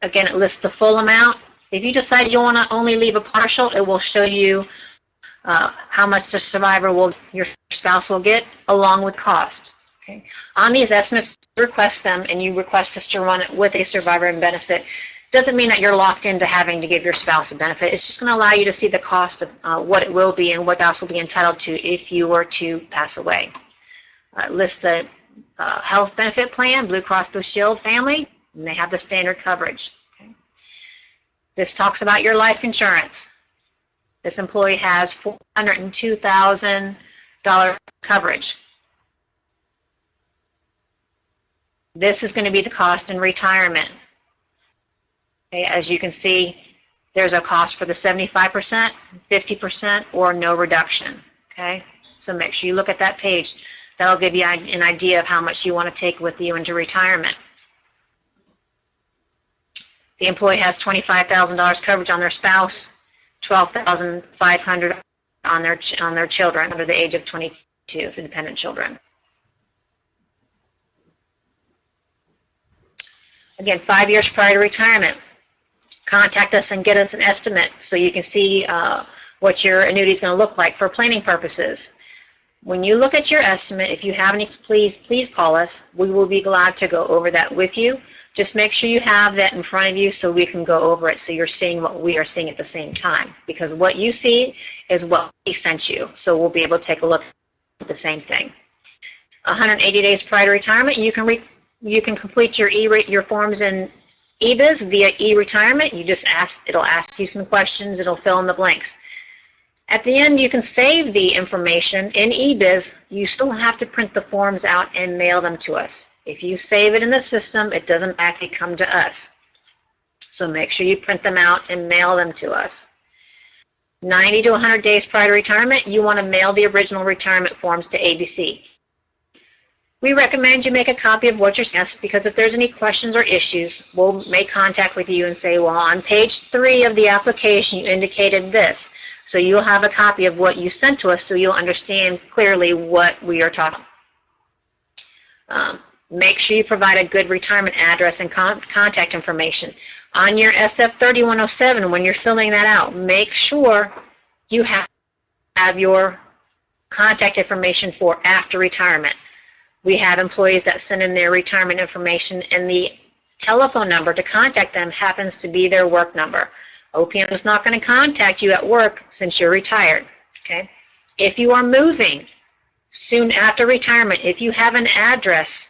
Speaker 4: Again, it lists the full amount. If you decide you want to only leave a partial, it will show you how much the survivor your spouse will get, along with cost. Okay. On these estimates, request them, and you request us to run it with a survivor and benefit. Doesn't mean that you're locked into having to give your spouse a benefit. It's just going to allow you to see the cost of what it will be and what spouse will be entitled to if you were to pass away. List the health benefit plan, Blue Cross Blue Shield family, and they have the standard coverage. Okay. This talks about your life insurance. This employee has $402,000 coverage. This is going to be the cost in retirement. Okay, as you can see, there's a cost for the 75%, 50%, or no reduction. Okay, so make sure you look at that page. That'll give you an idea of how much you want to take with you into retirement. The employee has $25,000 coverage on their spouse, $12,500 on their children under the age of 22, the dependent children. Again, 5 years prior to retirement. Contact us and get us an estimate so you can see what your annuity is going to look like for planning purposes. When you look at your estimate, if you have any, please call us. We will be glad to go over that with you. Just make sure you have that in front of you so we can go over it so you're seeing what we are seeing at the same time. Because what you see is what we sent you. So we'll be able to take a look at the same thing. 180 days prior to retirement, you can complete your forms in eBiz via e-retirement. You just it'll ask you some questions, it'll fill in the blanks. At the end, you can save the information in eBiz. You still have to print the forms out and mail them to us. If you save it in the system, it doesn't actually come to us. So make sure you print them out and mail them to us. 90 to 100 days prior to retirement, you want to mail the original retirement forms to ABC. We recommend you make a copy of what you're asked, because if there's any questions or issues, we'll make contact with you and say, well, on page 3 of the application, you indicated this. So you'll have a copy of what you sent to us so you'll understand clearly what we are talking about. Make sure you provide a good retirement address and contact information. On your SF3107, when you're filling that out, make sure you have your contact information for after retirement. We have employees that send in their retirement information, and the telephone number to contact them happens to be their work number. OPM is not going to contact you at work since you're retired. Okay? If you are moving soon after retirement, if you have an address,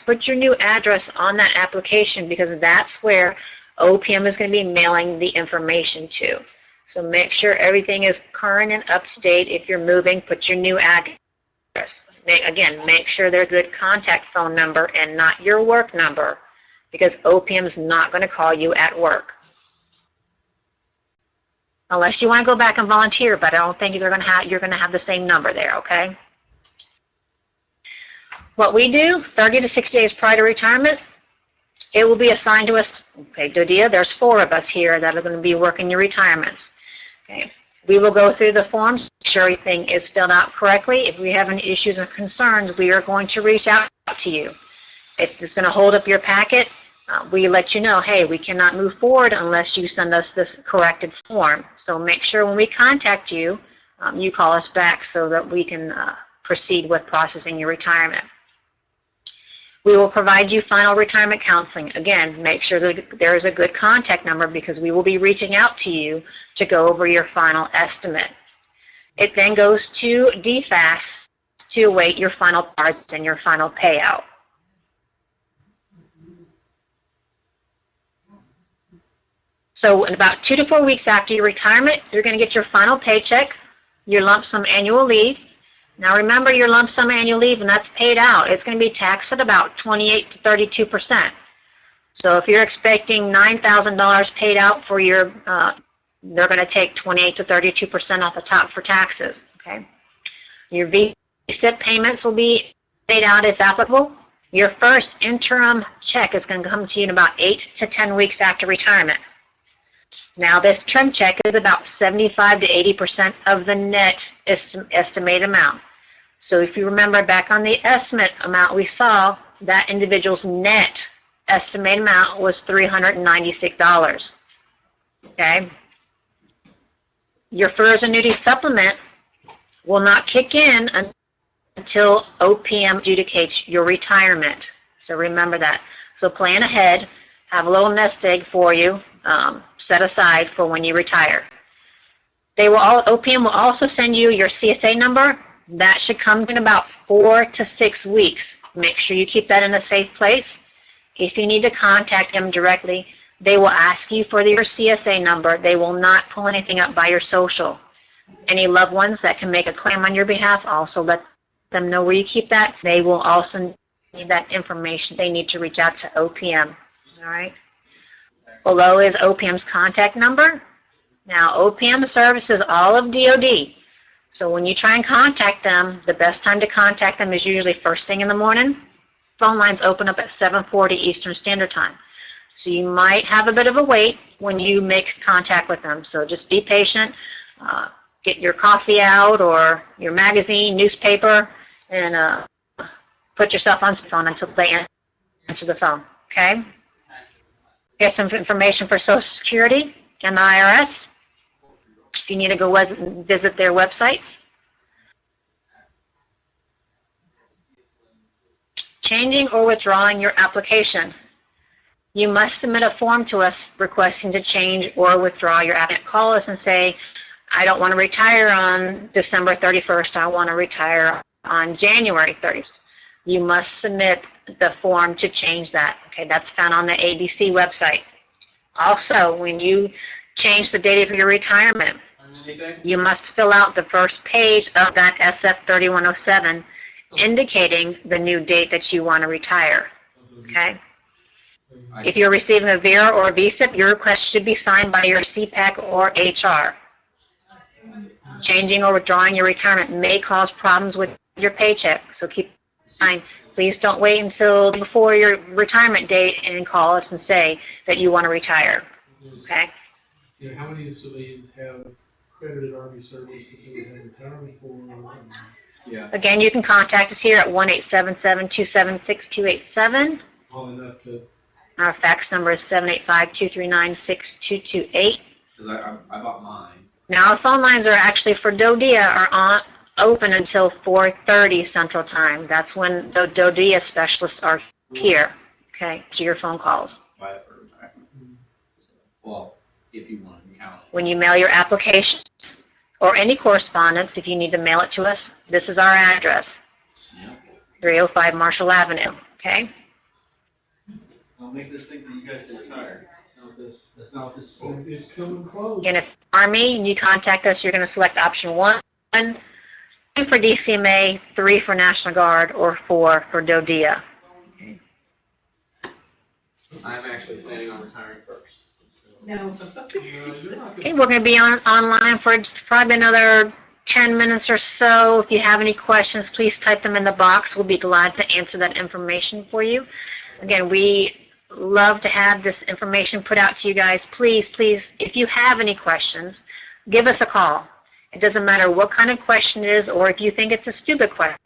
Speaker 4: put your new address on that application, because that's where OPM is going to be mailing the information to. So make sure everything is current and up to date. If you're moving, put your new address. Again, make sure there's a good contact phone number and not your work number, because OPM is not going to call you at work. Unless you want to go back and volunteer, but I don't think you're going to have the same number there, okay? What we do, 30 to 60 days prior to retirement, it will be assigned to us. Okay, DoDEA, there's 4 of us here that are going to be working your retirements. Okay, we will go through the forms, make sure everything is filled out correctly. If we have any issues or concerns, we are going to reach out to you. If it's going to hold up your packet, we let you know, hey, we cannot move forward unless you send us this corrected form. So make sure when we contact you, you call us back so that we can proceed with processing your retirement. We will provide you final retirement counseling. Again, make sure that there is a good contact number, because we will be reaching out to you to go over your final estimate. It then goes to DFAS to await your final parts and your final payout. So in about 2 to 4 weeks after your retirement, you're going to get your final paycheck, your lump sum annual leave. Now remember, your lump sum annual leave, and that's paid out, it's going to be taxed at about 28 to 32%. So if you're expecting $9,000 paid out for your, they're going to take 28 to 32% off the top for taxes. Okay. Your VSIP payments will be paid out if applicable. Your first interim check is going to come to you in about 8 to 10 weeks after retirement. Now, this trim check is about 75 to 80% of the net estimated amount. So if you remember back on the estimate amount we saw, that individual's net estimated amount was $396. Okay? Your FERS annuity supplement will not kick in until OPM adjudicates your retirement. So remember that. So plan ahead. Have a little nest egg for you set aside for when you retire. OPM will also send you your CSA number. That should come in about 4 to 6 weeks. Make sure you keep that in a safe place. If you need to contact them directly, they will ask you for your CSA number. They will not pull anything up by your social. Any loved ones that can make a claim on your behalf, also let them know where you keep that. They will also need that information. They need to reach out to OPM. All right. Below is OPM's contact number. Now, OPM services all of DoD. So when you try and contact them, the best time to contact them is usually first thing in the morning. Phone lines open up at 7:40 Eastern Standard Time. So you might have a bit of a wait when you make contact with them. So just be patient. Get your coffee out or your magazine, newspaper, and put yourself on phone until they answer the phone. Okay? Here's some information for Social Security and the IRS. If you need to go visit their websites. Changing or withdrawing your application. You must submit a form to us requesting to change or withdraw your application. Call us and say, I don't want to retire on December 31st. I want to retire on January 30th. You must submit the form to change that. Okay, that's found on the ABC website. Also, when you change the date of your retirement, you must fill out the first page of that SF3107 indicating the new date that you want to retire. Okay? If you're receiving a VERA or a VSIP, your request should be signed by your CPAC or HR. Changing or withdrawing your retirement may cause problems with your paycheck, so keep in mind. Please don't wait until before your retirement date and call us and say that you want to retire. Okay?
Speaker 5: Yeah, how many civilians have credited Army service that you would have retirement for?
Speaker 3: Yeah.
Speaker 4: Again, you can contact us here at 1-877-276-2887.
Speaker 5: All enough to.
Speaker 4: Our fax number is 785-239-6228.
Speaker 3: Because I bought mine.
Speaker 4: Now, our phone lines are actually for DoDEA are open until 4:30 Central Time. That's when the DoDEA specialists are here, okay, to your phone calls.
Speaker 3: Buy it for retirement. Well, if you want to count it.
Speaker 4: When you mail your applications or any correspondence, if you need to mail it to us, this is our address, 305 Marshall Avenue, okay?
Speaker 3: I'll make this thing for you guys to retire. That's not what this is for.
Speaker 5: It's coming close.
Speaker 4: And if Army and you contact us, you're going to select option 1 for DCMA, 3 for National Guard, or 4 for DoDEA. Okay.
Speaker 3: I'm actually planning on retiring first.
Speaker 1: No.
Speaker 4: Okay, we're going to be online for probably another 10 minutes or so. If you have any questions, please type them in the box. We'll be glad to answer that information for you. Again, we love to have this information put out to you guys. Please, please, if you have any questions, give us a call. It doesn't matter what kind of question it is, or if you think it's a stupid question.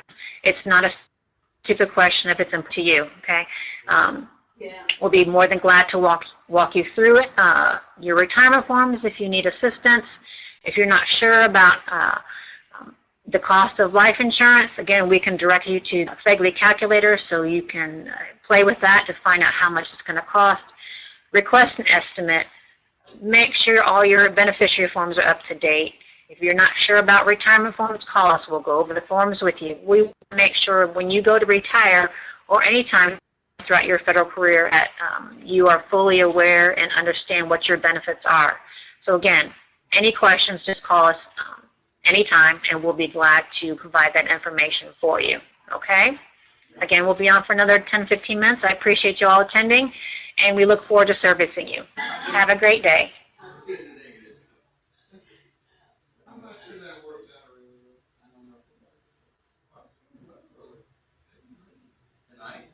Speaker 4: It's not a stupid question if it's up to you, okay? We'll be more than glad to walk you through it. Your retirement forms, if you need assistance. If you're not sure about the cost of life insurance, again, we can direct you to a FEGLI calculator so you can play with that to find out how much it's going to cost. Request an estimate. Make sure all your beneficiary forms are up to date. If you're not sure about retirement forms, call us. We'll go over the forms with you. We make sure when you go to retire or any time throughout your federal career that you are fully aware and understand what your benefits are. So again, any questions, just call us anytime, and we'll be glad to provide that information for you, okay? Again, we'll be on for another 10-15 minutes. I appreciate you all attending, and we look forward to servicing you. Have a great day.
Speaker 5: I'm not sure that works out really well. I don't know.
Speaker 3: Tonight.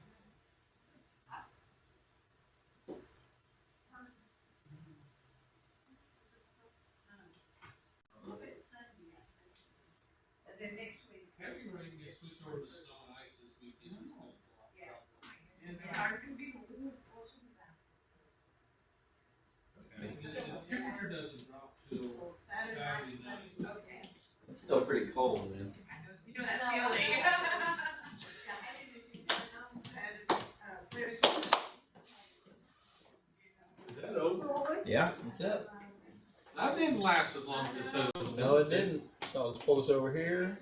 Speaker 5: Heavy rain gets switched over to snow and ice this weekend. It's almost a lot.
Speaker 3: still pretty cold, man.
Speaker 2: You know that feeling.
Speaker 5: Is that over already?
Speaker 3: Yeah, that's it.
Speaker 5: That didn't last as long as it said it was.
Speaker 3: No, it didn't. So let's pull this over here.